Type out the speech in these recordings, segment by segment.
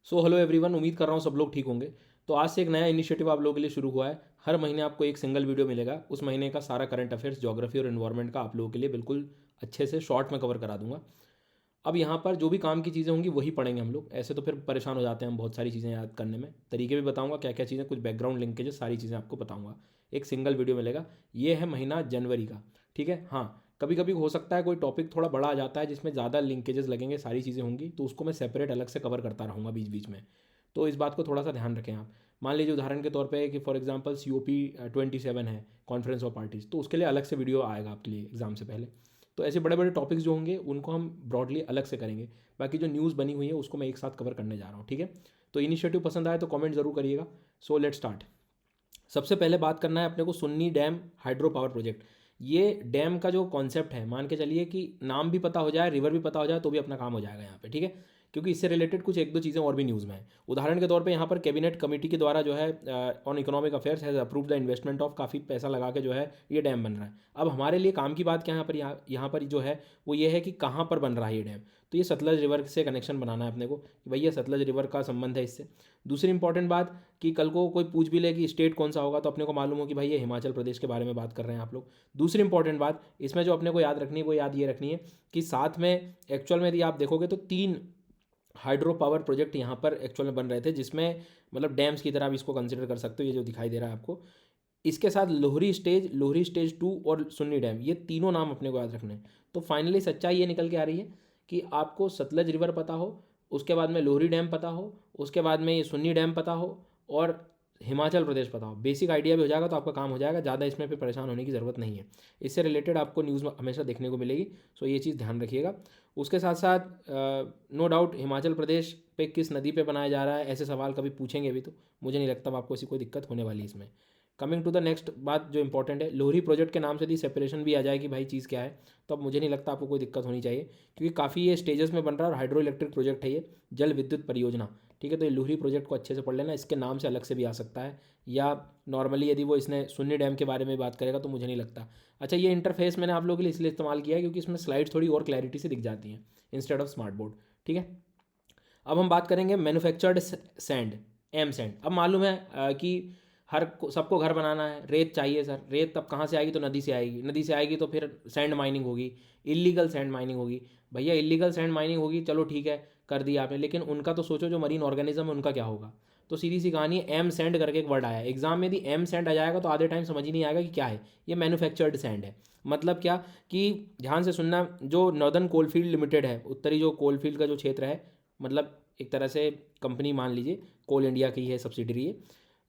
So hello everyone, उम्मीद कर रहा हूँ सब लोग ठीक होंगे। तो आज से एक नया इनिशिएटिव आप लोगों के लिए शुरू हुआ है। हर महीने आपको एक सिंगल वीडियो मिलेगा। उस महीने का सारा करंट अफेयर्स, ज्योग्राफी और एनवायरनमेंट का आप लोगों के लिए बिल्कुल अच्छे से शॉर्ट में कवर करा दूंगा। अब यहाँ पर जो भी काम की चीज़ें होंगी वही पढ़ेंगे हम लोग। ऐसे तो फिर परेशान हो जाते हैं हम बहुत सारी चीज़ें याद करने में। तरीके भी बताऊंगा क्या क्या चीज़ें, कुछ बैकग्राउंड लिंकेजेस, सारी चीज़ें आपको बताऊंगा। एक सिंगल वीडियो मिलेगा। ये है महीना जनवरी का। ठीक है। हाँ, कभी कभी हो सकता है कोई टॉपिक थोड़ा बड़ा आ जाता है जिसमें ज़्यादा लिंकेजेस लगेंगे, सारी चीज़ें होंगी, तो उसको मैं सेपरेट अलग से कवर करता रहूँगा बीच बीच में। तो इस बात को थोड़ा सा ध्यान रखें आप। मान लीजिए उदाहरण के तौर पे कि फॉर एग्जांपल COP 27 है, कॉन्फ्रेंस ऑफ पार्टीज़, तो उसके लिए अलग से वीडियो आएगा आपके लिए एग्जाम से पहले। तो ऐसे बड़े बड़े टॉपिक्स जो होंगे उनको हम ब्रॉडली अलग से करेंगे। बाकी जो न्यूज़ बनी हुई है उसको मैं एक साथ कवर करने जा रहा हूँ। ठीक है। तो इनिशिएटिव पसंद आए तो कमेंट जरूर करिएगा। So let start. सबसे पहले बात करना है अपने को Sunni dam hydro power project. ये डैम का जो कॉन्सेप्ट है, मान के चलिए कि नाम भी पता हो जाए, रिवर भी पता हो जाए, तो भी अपना काम हो जाएगा यहाँ पे। ठीक है। क्योंकि इससे रिलेटेड कुछ एक दो चीज़ें और भी न्यूज़ में है। उदाहरण के तौर पे यहाँ पर कैबिनेट कमेटी के द्वारा जो है on economic affairs has approve the investment of, काफ़ी पैसा लगा के जो है ये डैम बन रहा है। अब हमारे लिए काम की बात क्या है यहाँ पर जो है वो ये है कि कहाँ पर बन रहा है ये डैम। तो ये सतलज रिवर से कनेक्शन बनाना है अपने को कि भैया सतलज रिवर का संबंध है इससे। दूसरी इंपॉर्टेंट बात कि कल को कोई पूछ भी ले कि स्टेट कौन सा होगा, तो अपने को मालूम हो कि भाई ये हिमाचल प्रदेश के बारे में बात कर रहे हैं आप लोग। दूसरी इंपॉर्टेंट बात इसमें जो अपने को याद रखनी है वो याद ये रखनी है कि साथ में एक्चुअल में यदि आप देखोगे तो 3 हाइड्रो पावर प्रोजेक्ट यहाँ पर एक्चुअल में बन रहे थे, जिसमें मतलब डैम्स की तरह आप इसको कंसिडर कर सकते हो। ये जो दिखाई दे रहा है आपको, इसके साथ लोहरी स्टेज 2 और सुन्नी डैम, ये तीनों नाम अपने को याद रखने हैं। तो फाइनली सच्चाई ये निकल के आ रही है कि आपको सतलज रिवर पता हो, उसके बाद में लोहरी डैम पता हो, उसके बाद में ये सुन्नी डैम पता हो, और हिमाचल प्रदेश पता हो। बेसिक आइडिया भी हो जाएगा तो आपका काम हो जाएगा। ज़्यादा इसमें फिर परेशान होने की ज़रूरत नहीं है। इससे रिलेटेड आपको न्यूज़ हमेशा देखने को मिलेगी। सो ये चीज़ ध्यान रखिएगा। उसके साथ साथ नो डाउट हिमाचल प्रदेश पे किस नदी पे बनाया जा रहा है, ऐसे सवाल कभी पूछेंगे भी, तो मुझे नहीं लगता आपको ऐसी कोई दिक्कत होने वाली इसमें। कमिंग टू द नेक्स्ट बात जो इंपॉर्टेंट है, लोहरी प्रोजेक्ट के नाम से यदि सेपरेशन भी आ जाए कि भाई चीज़ क्या है, तो अब मुझे नहीं लगता आपको कोई दिक्कत होनी चाहिए, क्योंकि काफ़ी ये स्टेजेस में बन रहा है और हाइड्रो इलेक्ट्रिक प्रोजेक्ट है ये, जल विद्युत परियोजना। ठीक है। तो ये लोहरी प्रोजेक्ट को अच्छे से पढ़ लेना, इसके नाम से अलग से भी आ सकता है, या नॉर्मली यदि वो इसने सुन्नी डैम के बारे में बात करेगा तो मुझे नहीं लगता। अच्छा, ये इंटरफेस मैंने आप लोगों के लिए इसलिए इस्तेमाल किया है क्योंकि इसमें स्लाइड्स थोड़ी और क्लैरिटी से दिख जाती हैं इंस्टेड ऑफ स्मार्ट बोर्ड। ठीक है। अब हम बात करेंगे मैन्युफैक्चर्ड सैंड, एम सैंड। अब मालूम है कि सबको घर बनाना है, रेत चाहिए सर। रेत तब कहाँ से आएगी? तो नदी से आएगी। नदी से आएगी तो फिर सैंड माइनिंग होगी, इलीगल सैंड माइनिंग होगी। भैया इलीगल सैंड माइनिंग होगी, चलो ठीक है, कर दिया आपने, लेकिन उनका तो सोचो, जो मरीन ऑर्गेनिज्म है उनका क्या होगा। तो सीधी सी कहानी है, एम सैंड करके एक वर्ड आया है एग्जाम में। यदि एम सैंड आ जाएगा तो आधे टाइम समझ ही नहीं आएगा कि क्या है ये। मैन्युफैक्चर्ड सैंड है। मतलब क्या कि ध्यान से सुनना, जो नॉर्दर्न कोलफील्ड लिमिटेड है, उत्तरी जो कोलफील्ड का जो क्षेत्र है, मतलब एक तरह से कंपनी मान लीजिए, कोल इंडिया की है सब्सिडरी है,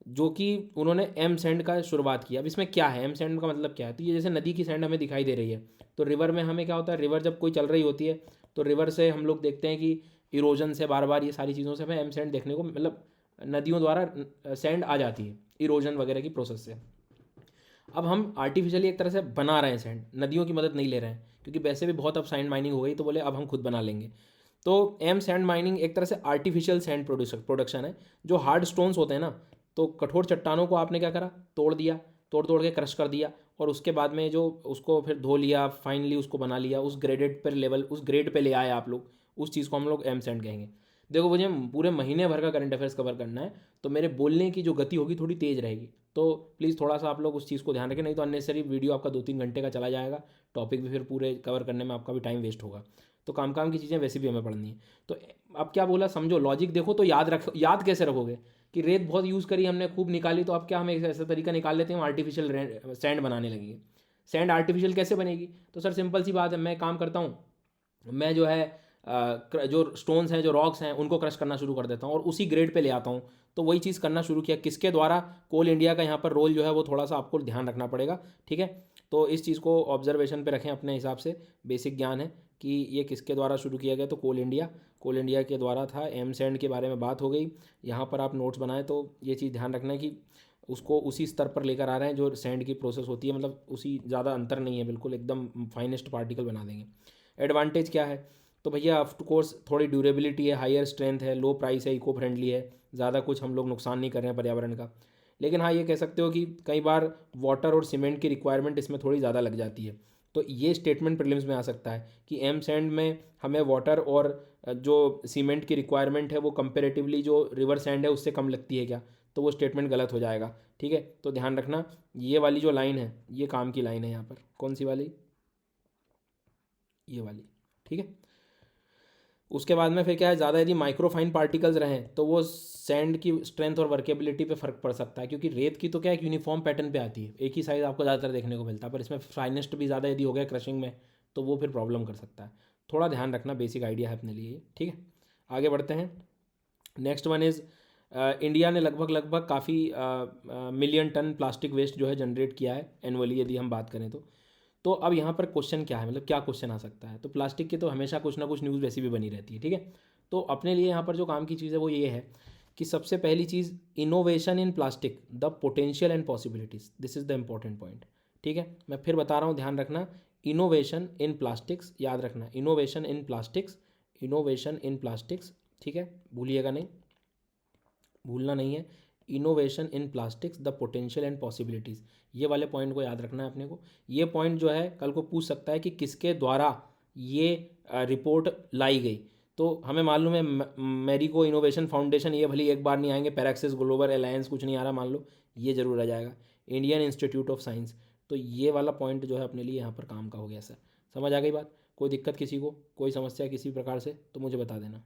जो कि उन्होंने एम सैंड का शुरुआत किया। अब इसमें क्या है, एम सैंड का मतलब क्या है? तो ये जैसे नदी की सैंड हमें दिखाई दे रही है, तो रिवर में हमें क्या होता है, रिवर जब कोई चल रही होती है तो रिवर से हम लोग देखते हैं कि इरोजन से बार बार ये सारी चीज़ों से हमें एम सैंड देखने को, मतलब नदियों द्वारा सैंड आ जाती है इरोजन वगैरह की प्रोसेस से। अब हम आर्टिफिशियली एक तरह से बना रहे हैं सैंड, नदियों की मदद नहीं ले रहे हैं, क्योंकि वैसे भी बहुत अब सैंड माइनिंग हो गई, तो बोले अब हम खुद बना लेंगे। तो एम सैंड माइनिंग एक तरह से आर्टिफिशियल सैंड प्रोडक्शन है। जो हार्ड स्टोन्स होते हैं ना, तो कठोर चट्टानों को आपने क्या करा, तोड़ दिया, तोड़ तोड़ के क्रश कर दिया, और उसके बाद में जो उसको फिर धो लिया, फाइनली उसको बना लिया, उस ग्रेडेड पर लेवल, उस ग्रेड पे ले आए आप लोग, उस चीज़ को हम लोग एम सैंड कहेंगे। देखो, मुझे पूरे महीने भर का करंट अफेयर्स कवर करना है, तो मेरे बोलने की जो गति होगी थोड़ी तेज़ रहेगी। तो प्लीज़ थोड़ा सा आप लोग उस चीज़ को ध्यान रखें, नहीं तो अननेसरी वीडियो आपका 2-3 घंटे का चला जाएगा, टॉपिक भी फिर पूरे कवर करने में आपका भी टाइम वेस्ट होगा। तो काम काम की चीज़ें वैसे भी हमें पढ़नी है। तो अब क्या बोला, समझो, लॉजिक देखो तो याद रख, याद कैसे रखोगे कि रेत बहुत यूज़ करी हमने, खूब निकाली, तो अब क्या हम एक ऐसा तरीका निकाल लेते हैं, हम आर्टिफिशियल सैंड बनाने लगेंगे। सैंड आर्टिफिशियल कैसे बनेगी? तो सर सिंपल सी बात है, मैं काम करता हूँ, मैं जो है जो स्टोन्स हैं, जो रॉक्स हैं, उनको क्रश करना शुरू कर देता हूँ और उसी ग्रेड पे ले आता हूँ। तो वही चीज़ करना शुरू किया, किसके द्वारा? कोल इंडिया का यहाँ पर रोल जो है वो थोड़ा सा आपको ध्यान रखना पड़ेगा। ठीक है। तो इस चीज़ को ऑब्जर्वेशन पे रखें अपने हिसाब से, बेसिक ज्ञान है कि ये किसके द्वारा शुरू किया गया। तो कोल इंडिया के द्वारा था। एम सैंड के बारे में बात हो गई। यहाँ पर आप नोट्स बनाएं तो ये चीज़ ध्यान रखना है कि उसको उसी स्तर पर लेकर आ रहे हैं जो सैंड की प्रोसेस होती है, मतलब उसी, ज़्यादा अंतर नहीं है, बिल्कुल एकदम फाइनेस्ट पार्टिकल बना देंगे। एडवांटेज क्या है? तो भैया ऑफ कोर्स थोड़ी ड्यूरेबिलिटी है, हायर स्ट्रेंथ है, लो प्राइस है, इको फ्रेंडली है, ज़्यादा कुछ हम लोग नुकसान नहीं कर रहे हैं पर्यावरण का। लेकिन हाँ, ये कह सकते हो कि कई बार वाटर और सीमेंट की रिक्वायरमेंट इसमें थोड़ी ज़्यादा लग जाती है। तो ये स्टेटमेंट प्रीलिम्स में आ सकता है कि एम सैंड में हमें वाटर और जो सीमेंट की रिक्वायरमेंट है वो कंपेरेटिवली जो रिवर सैंड है उससे कम लगती है क्या, तो वो स्टेटमेंट गलत हो जाएगा। ठीक है, तो ध्यान रखना ये वाली जो लाइन है ये काम की लाइन है यहाँ पर। कौन सी वाली? ये वाली। ठीक है, उसके बाद में फिर क्या है, ज़्यादा यदि माइक्रोफाइन पार्टिकल्स रहें तो वो सैंड की स्ट्रेंथ और वर्केबिलिटी पे फ़र्क पड़ सकता है, क्योंकि रेत की तो क्या है यूनिफॉर्म पैटर्न पे आती है, एक ही साइज़ आपको ज़्यादातर देखने को मिलता है, पर इसमें फाइनेस्ट भी ज़्यादा यदि हो गया क्रशिंग में तो वो फिर प्रॉब्लम कर सकता है। थोड़ा ध्यान रखना, बेसिक आइडिया है अपने लिए। ठीक है, आगे बढ़ते हैं। नेक्स्ट वन इज़ इंडिया ने लगभग काफ़ी मिलियन टन प्लास्टिक वेस्ट जो है जनरेट किया है एनुअली यदि हम बात करें तो अब यहाँ पर क्वेश्चन क्या है, मतलब क्या क्वेश्चन आ सकता है, तो प्लास्टिक की तो हमेशा कुछ ना कुछ न्यूज़ वैसी भी बनी रहती है। ठीक है, तो अपने लिए यहाँ पर जो काम की चीज़ है वो ये है कि सबसे पहली चीज़, innovation in plastic the potential and possibilities, this is the important point. ठीक है, मैं फिर बता रहा हूँ, ध्यान रखना, इनोवेशन इन प्लास्टिक्स, याद रखना, innovation in plastics, innovation in plastics. ठीक है, भूलिएगा नहीं, भूलना नहीं है, innovation in plastics the potential and possibilities, ये वाले पॉइंट को याद रखना है अपने को। ये पॉइंट जो है कल को पूछ सकता है कि किसके द्वारा ये रिपोर्ट लाई गई, तो हमें मालूम है मेरिको इनोवेशन फाउंडेशन, ये भली एक बार नहीं आएंगे, पैराक्सिस ग्लोबल अलायंस कुछ नहीं आ रहा, मान लो ये जरूर आ जाएगा, इंडियन इंस्टीट्यूट ऑफ साइंस। तो ये वाला पॉइंट जो है अपने लिए यहाँ पर काम का हो गया सर। समझ आ गई बात? कोई दिक्कत किसी को, कोई समस्या किसी प्रकार से तो मुझे बता देना।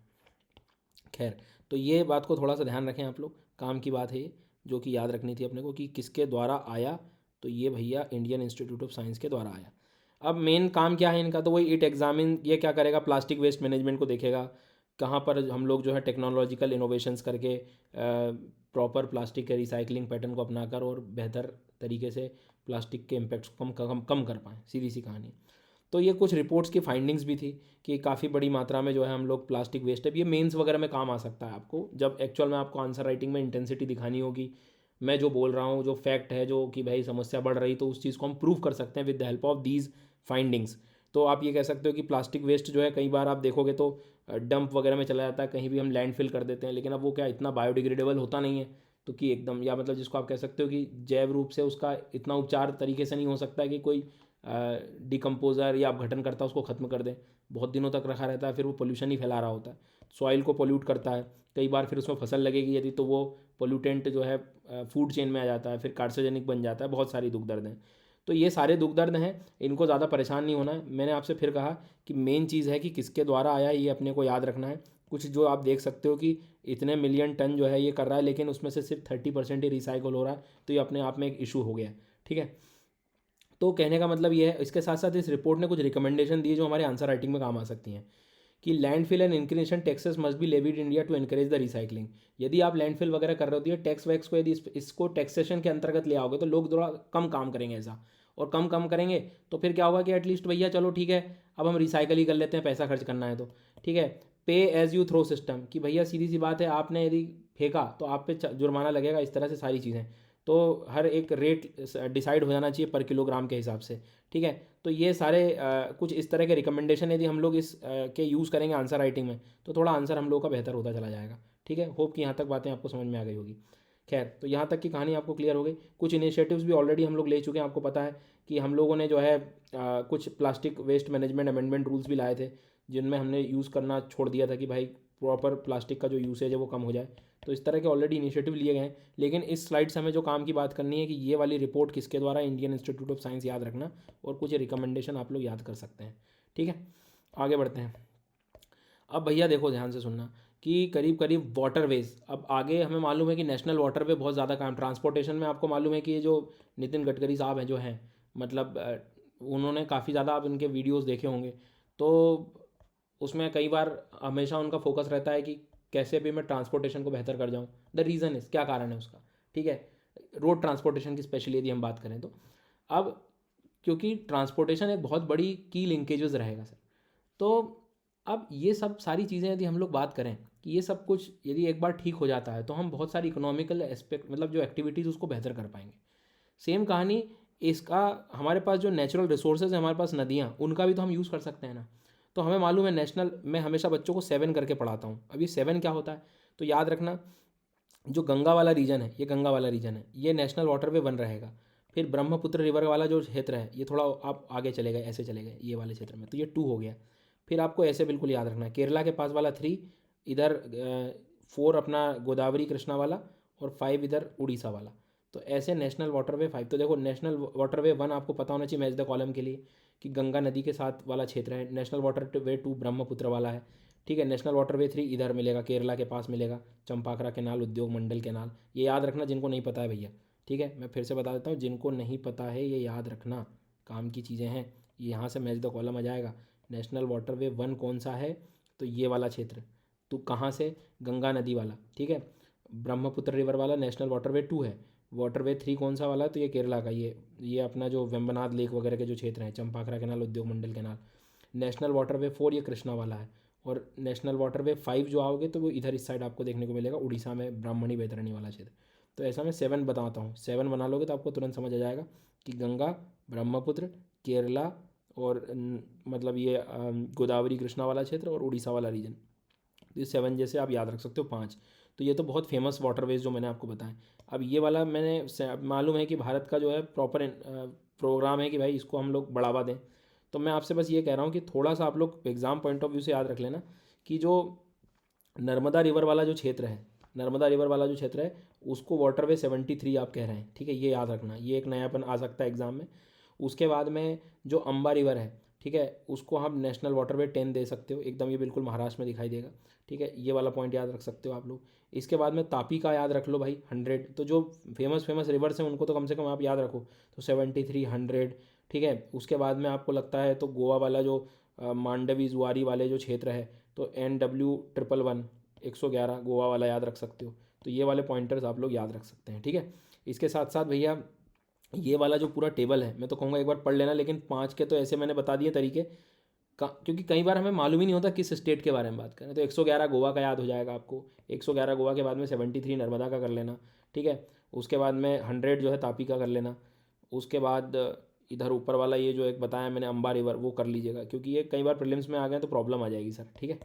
खैर, तो ये बात को थोड़ा सा ध्यान रखें आप लोग, काम की बात है ये, जो कि याद रखनी थी अपने को कि किसके द्वारा आया, तो ये भैया इंडियन इंस्टीट्यूट ऑफ साइंस के द्वारा आया। अब मेन काम क्या है इनका, तो वही इट एग्जामिन, ये क्या करेगा, प्लास्टिक वेस्ट मैनेजमेंट को देखेगा, कहाँ पर हम लोग जो है टेक्नोलॉजिकल इनोवेशंस करके प्रॉपर प्लास्टिक के रिसाइकलिंग पैटर्न को अपनाकर और बेहतर तरीके से प्लास्टिक के इम्पैक्ट्स को कम कर पाएँ, सीधी सी कहानी। तो ये कुछ रिपोर्ट्स की फाइंडिंग्स भी थी कि काफ़ी बड़ी मात्रा में जो है हम लोग प्लास्टिक वेस्ट है, ये मेंस वगैरह में काम आ सकता है आपको, जब एक्चुअल में आपको आंसर राइटिंग में इंटेंसिटी दिखानी होगी। मैं जो बोल रहा हूँ जो फैक्ट है, जो कि भाई समस्या बढ़ रही, तो उस चीज़ को हम प्रूव कर सकते हैं with the help of these findings. तो आप ये कह सकते हो कि प्लास्टिक वेस्ट जो है कई बार आप देखोगे तो डंप वगैरह में चला जाता है, कहीं भी हम लैंडफिल कर देते हैं, लेकिन अब वो क्या इतना बायोडिग्रेडेबल होता नहीं है, तो कि एकदम, या मतलब जिसको आप कह सकते हो कि जैव रूप से उसका इतना उपचार तरीके से नहीं हो सकता कि कोई डिकम्पोज़र या अपघटन करता है उसको ख़त्म कर दें, बहुत दिनों तक रखा रहता है, फिर वो पोल्यूशन ही फैला रहा होता है, सॉइल को पोल्यूट करता है, कई बार फिर उसमें फसल लगेगी यदि तो वो पोल्यूटेंट जो है फूड चेन में आ जाता है, फिर कार्सिनोजेनिक बन जाता है, बहुत सारी दुख दर्द हैं। तो ये सारे दुख दर्द हैं, इनको ज़्यादा परेशान नहीं होना है। मैंने आपसे फिर कहा कि मेन चीज़ है कि किसके द्वारा आया, ये अपने को याद रखना है। कुछ जो आप देख सकते हो कि इतने मिलियन टन जो है ये कर रहा है, लेकिन उसमें से सिर्फ 30% ही रिसाइकल हो रहा है, तो ये अपने आप में एक इशू हो गया है। ठीक है, तो कहने का मतलब ये है, इसके साथ साथ इस रिपोर्ट ने कुछ रिकमेंडेशन दिए जो हमारे आंसर राइटिंग में काम आ सकती हैं, कि landfill and incineration taxes must be levied India to encourage the recycling. यदि आप लैंडफिल वगैरह कर रहे होती है, टैक्स वैक्स को यदि इसको टैक्सेशन के अंतर्गत ले आओगे तो लोग थोड़ा कम काम करेंगे ऐसा, और कम करेंगे तो फिर क्या होगा कि एटलीस्ट भैया चलो ठीक है, अब हम रिसाइकल ही कर लेते हैं, पैसा खर्च करना है तो ठीक है। पे एज यू थ्रो सिस्टम, कि भैया सीधी सी बात है, आपने यदि फेंका तो आप पे जुर्माना लगेगा, इस तरह से सारी चीज़ें, तो हर एक रेट डिसाइड हो जाना चाहिए पर किलोग्राम के हिसाब से। ठीक है, तो ये सारे कुछ इस तरह के रिकमेंडेशन यदि हम लोग इस के यूज़ करेंगे आंसर राइटिंग में, तो थोड़ा आंसर हम लोग का बेहतर होता चला जाएगा। ठीक है, होप कि यहाँ तक बातें आपको समझ में आ गई होगी। खैर, तो यहाँ तक की कहानी आपको क्लियर हो गई। कुछ इनिशिएटिव्स भी ऑलरेडी हम लोग ले चुके हैं, आपको पता है कि हम लोगों ने जो है कुछ plastic waste management amendment rules भी लाए थे, जिनमें हमने यूज़ करना छोड़ दिया था कि भाई प्रॉपर प्लास्टिक का जो यूसेज है वो कम हो जाए। तो इस तरह के ऑलरेडी इनिशिएटिव लिए गए हैं, लेकिन इस स्लाइड से हमें जो काम की बात करनी है कि ये वाली रिपोर्ट किसके द्वारा, इंडियन इंस्टीट्यूट ऑफ साइंस, याद रखना, और कुछ रिकमेंडेशन आप लोग याद कर सकते हैं। ठीक है, आगे बढ़ते हैं। अब भैया देखो ध्यान से सुनना कि करीब करीब वाटरवेज, अब आगे हमें मालूम है कि नेशनल वाटरवे बहुत ज़्यादा काम, ट्रांसपोर्टेशन में आपको मालूम है कि ये जो नितिन गडकरी साहब हैं जो हैं, मतलब उन्होंने काफ़ी ज़्यादा, आप इनके वीडियोस देखे होंगे, तो उसमें कई बार हमेशा उनका फोकस रहता है कि कैसे भी मैं ट्रांसपोर्टेशन को बेहतर कर जाऊँ। द रीज़न इज़, क्या कारण है उसका, ठीक है, रोड ट्रांसपोर्टेशन की स्पेशली यदि हम बात करें तो, अब क्योंकि ट्रांसपोर्टेशन एक बहुत बड़ी की लिंकेजेस रहेगा सर, तो अब ये सब सारी चीज़ें यदि हम लोग बात करें कि ये सब कुछ यदि एक बार ठीक हो जाता है तो हम बहुत सारी इकोनॉमिकल एस्पेक्ट, मतलब जो एक्टिविटीज़ उसको बेहतर कर पाएंगे। सेम कहानी इसका, हमारे पास जो नेचुरल रिसोर्सेज है, हमारे पास नदियाँ, उनका भी तो हम यूज़ कर सकते हैं ना। तो हमें मालूम है नेशनल, मैं हमेशा बच्चों को 7 करके पढ़ाता हूँ। अब ये 7 क्या होता है, तो याद रखना, जो गंगा वाला रीजन है, ये गंगा वाला रीजन है, ये नेशनल वाटरवे वन रहेगा। फिर ब्रह्मपुत्र रिवर वाला जो क्षेत्र है, ये थोड़ा आप आगे चले गए, ऐसे चले गए ये वाले क्षेत्र में, तो ये 2 हो गया। फिर आपको ऐसे बिल्कुल याद रखना है, केरला के पास वाला 3, इधर 4 अपना गोदावरी कृष्णा वाला, और 5 इधर उड़ीसा वाला। तो ऐसे नेशनल वाटरवे 5। तो देखो नेशनल वाटरवे 1 आपको पता होना चाहिए मैच द कॉलम के लिए कि गंगा नदी के साथ वाला क्षेत्र है। नेशनल वाटरवे 2 ब्रह्मपुत्र वाला है, ठीक है। नेशनल वाटरवे 3 इधर मिलेगा, केरला के पास मिलेगा, चंपाकरा केनाल, उद्योग मंडल केनाल। ये याद रखना जिनको नहीं पता है भैया, ठीक है। मैं फिर से बता देता हूँ, जिनको नहीं पता है ये याद रखना, काम की चीज़ें हैं। यहाँ से मैच द कॉलम आ जाएगा। नेशनल वाटरवे 1 कौन सा है, तो ये वाला क्षेत्र। तो कहाँ से, गंगा नदी वाला, ठीक है। ब्रह्मपुत्र रिवर वाला नेशनल वाटरवे 2 है। वाटरवे 3 कौन सा वाला है, तो ये केरला का, ये अपना जो वेम्बनाड लेक वगैरह के जो क्षेत्र हैं, चंपाकरा केनाल, उद्योग मंडल केनाल। नेशनल वाटरवे 4 ये कृष्णा वाला है। और नेशनल वाटरवे 5 जो आओगे तो वो इधर इस साइड आपको देखने को मिलेगा, उड़ीसा में ब्राह्मणी बैतरणी वाला क्षेत्र। तो ऐसा मैं 7 बताता हूँ, 7 बना लोगे तो आपको तुरंत समझ आ जाएगा कि गंगा, ब्रह्मपुत्र, केरला, और मतलब ये गोदावरी कृष्णा वाला क्षेत्र, और उड़ीसा वाला रीजन। तो ये 7 जैसे आप याद रख सकते हो, 5। तो ये तो बहुत फेमस वाटरवेज जो मैंने आपको बताया। अब ये वाला मैंने मालूम है कि भारत का जो है प्रॉपर प्रोग्राम है कि भाई इसको हम लोग बढ़ावा दें। तो मैं आपसे बस ये कह रहा हूँ कि थोड़ा सा आप लोग एग्ज़ाम पॉइंट ऑफ व्यू से याद रख लेना कि जो नर्मदा रिवर वाला जो क्षेत्र है, नर्मदा रिवर वाला जो क्षेत्र है उसको वाटरवे 73 आप कह रहे हैं, ठीक है। ये याद रखना, ये एक नयापन आ सकता है एग्ज़ाम में। उसके बाद में जो अम्बा रिवर है, ठीक है, उसको हम नेशनल वाटरवे 10 दे सकते हो एकदम, ये बिल्कुल महाराष्ट्र में दिखाई देगा, ठीक है। ये वाला पॉइंट याद रख सकते हो आप लोग। इसके बाद में तापी का याद रख लो भाई 100। तो जो फेमस फेमस रिवर्स हैं उनको तो कम से कम आप याद रखो। तो 73, 100, ठीक है। उसके बाद में आपको लगता है तो गोवा वाला जो मांडवी जुआरी वाले जो क्षेत्र है, तो NW111 111 गोवा वाला याद रख सकते हो। तो ये वाले पॉइंटर्स आप लोग याद रख सकते हैं, ठीक है। इसके साथ साथ भैया ये वाला जो पूरा टेबल है मैं तो कहूँगा एक बार पढ़ लेना, लेकिन 5 के तो ऐसे मैंने बता दिए तरीके क्योंकि कई बार हमें मालूम ही नहीं होता किस स्टेट के बारे में बात करें। तो 111 गोवा का याद हो जाएगा आपको, 111 गोवा के बाद में 73 नर्मदा का कर लेना, ठीक है। उसके बाद में 100 जो है तापी का कर लेना। उसके बाद इधर ऊपर वाला ये जो एक बताया मैंने अम्बा रिवर, वो कर लीजिएगा क्योंकि ये कई बार प्रीलिम्स में आ गए तो प्रॉब्लम आ जाएगी सर, ठीक है।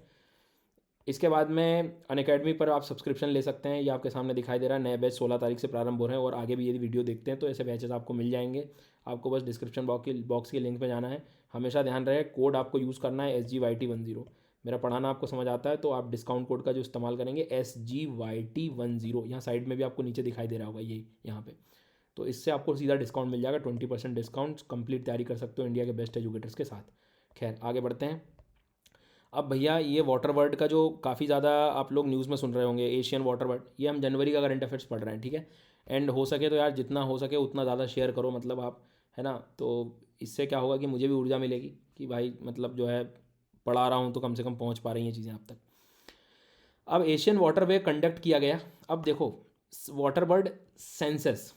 इसके बाद में अनअकैडमी पर आप सब्सक्रिप्शन ले सकते हैं, ये आपके सामने दिखाई दे रहा है। नए बैच 16 तारीख से प्रारंभ हो रहे हैं, और आगे भी यदि वीडियो देखते हैं तो ऐसे बैचेस आपको मिल जाएंगे। आपको बस डिस्क्रिप्शन बॉक्स के लिंक पे जाना है। हमेशा ध्यान रहे कोड आपको यूज़ करना है SGYT10। मेरा पढ़ाना आपको समझ आता है तो आप डिस्काउंट कोड का जो इस्तेमाल करेंगे SGYT10, यहाँ साइड में भी आपको नीचे दिखाई दे रहा होगा ये यहाँ पे। तो इससे आपको सीधा डिस्काउंट मिल जाएगा, 20% डिस्काउंट। कंप्लीट तैयारी कर सकते हो इंडिया के बेस्ट एजुकेटर्स के साथ। खैर आगे बढ़ते हैं। अब भैया ये वाटर वर्ड का जो काफ़ी ज़्यादा आप लोग न्यूज़ में सुन रहे होंगे, एशियन वाटर वर्ड, ये हम जनवरी का करंट अफेयर्स पढ़ रहे हैं, ठीक है। एंड हो सके तो यार जितना हो सके उतना ज़्यादा शेयर करो, मतलब आप, है ना। तो इससे क्या होगा कि मुझे भी ऊर्जा मिलेगी कि भाई मतलब जो है पढ़ा रहा हूँ तो कम से कम पहुँच पा रही हैं चीज़ें आप तक। अब एशियन वाटर वे कंडक्ट किया गया। अब देखो water bird census,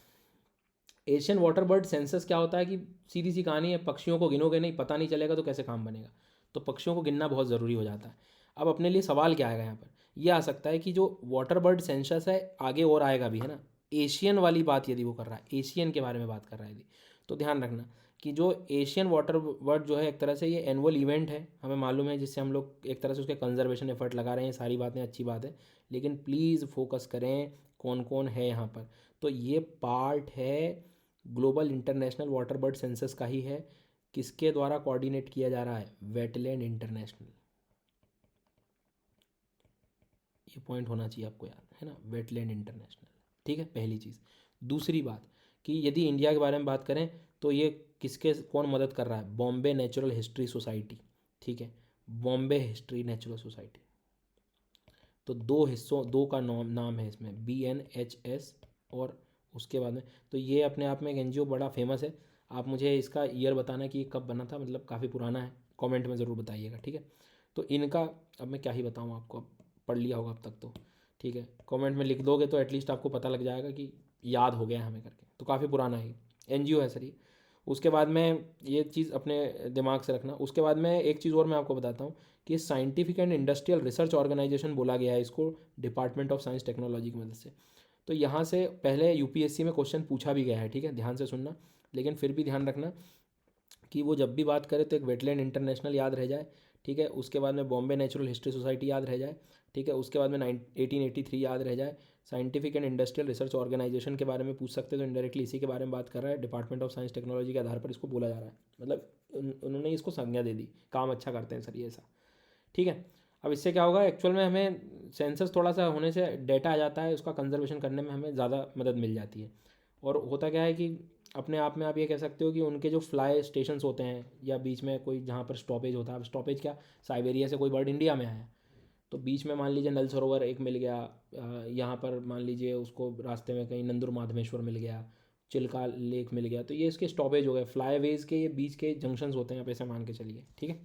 Asian water bird census क्या होता है कि सीधी सी कहानी है, पक्षियों को गिनोगे नहीं, पता नहीं चलेगा तो कैसे काम बनेगा। तो पक्षियों को गिनना बहुत ज़रूरी हो जाता है। अब अपने लिए सवाल क्या आएगा यहाँ पर, यह आ सकता है कि जो वाटर बर्ड सेंसस है आगे और आएगा भी, है ना। एशियन वाली बात यदि वो कर रहा है, एशियन के बारे में बात कर रहा है यदि, तो ध्यान रखना कि जो एशियन वाटर बर्ड जो है एक तरह से ये एनुअल इवेंट है, हमें मालूम है, जिससे हम लोग एक तरह से उसके कंजर्वेशन एफर्ट लगा रहे हैं। सारी बातें अच्छी बात है, लेकिन प्लीज़ फोकस करें कौन कौन है यहाँ पर। तो ये पार्ट है global international water bird census का ही है। किसके द्वारा कोऑर्डिनेट किया जा रहा है, वेटलैंड इंटरनेशनल। ये पॉइंट होना चाहिए आपको याद, है ना, वेटलैंड इंटरनेशनल, ठीक है, पहली चीज़। दूसरी बात कि यदि इंडिया के बारे में बात करें तो ये किसके कौन मदद कर रहा है, बॉम्बे नेचुरल हिस्ट्री सोसाइटी, ठीक है, बॉम्बे हिस्ट्री नेचुरल सोसाइटी। तो दो हिस्सों, दो का नाम है इसमें, BNHS, और उसके बाद में तो ये अपने आप में एक NGO बड़ा फेमस है। आप मुझे इसका ईयर बताना कि ये कब बना था, मतलब काफ़ी पुराना है, कमेंट में ज़रूर बताइएगा, ठीक है। तो इनका अब मैं क्या ही बताऊँ आपको, अब पढ़ लिया होगा अब तक तो, ठीक है। कमेंट में लिख दोगे तो एटलीस्ट आपको पता लग जाएगा कि याद हो गया हमें करके। तो काफ़ी पुराना है, NGO है सर ये। उसके बाद में ये चीज़ अपने दिमाग से रखना। उसके बाद में एक चीज़ और मैं आपको बताता हूँ कि scientific and industrial research organisation बोला गया है इसको, डिपार्टमेंट ऑफ साइंस टेक्नोलॉजी की मदद से। तो यहाँ से पहले UPSC में क्वेश्चन पूछा भी गया है, ठीक है, ध्यान से सुनना। लेकिन फिर भी ध्यान रखना कि वो जब भी बात करे तो एक वेटलैंड इंटरनेशनल याद रह जाए, ठीक है। उसके बाद में बॉम्बे नेचुरल हिस्ट्री सोसाइटी याद रह जाए, ठीक है। उसके बाद में 1883 याद रह जाए। Scientific and industrial research organisation के बारे में पूछ सकते हैं, तो इनडायरेक्टली इसी के बारे में बात कर रहा है। डिपार्टमेंट ऑफ साइंस टेक्नोलॉजी के आधार पर इसको बोला जा रहा है, मतलब उन्होंने इसको संज्ञा दे दी, काम अच्छा करते हैं सर ये ऐसा। ठीक है। अब इससे क्या होगा, एक्चुअल में हमें सेंसस थोड़ा सा होने से डेटा आ जाता है, उसका कंजर्वेशन करने में हमें ज़्यादा मदद मिल जाती है। और होता क्या है कि अपने आप में आप ये कह सकते हो कि उनके जो फ्लाई स्टेशंस होते हैं या बीच में कोई जहाँ पर स्टॉपेज होता है, अब स्टॉपेज क्या, साइबेरिया से कोई बर्ड इंडिया में आया तो बीच में मान लीजिए नल सरोवर एक मिल गया, यहाँ पर मान लीजिए उसको रास्ते में कहीं नंदुर माधवेश्वर मिल गया, चिल्का लेक मिल गया, तो ये इसके स्टॉपेज हो गए, फ्लाईवेज के ये बीच के जंक्शंस होते हैं, आप ऐसे मान के चलिए, ठीक है।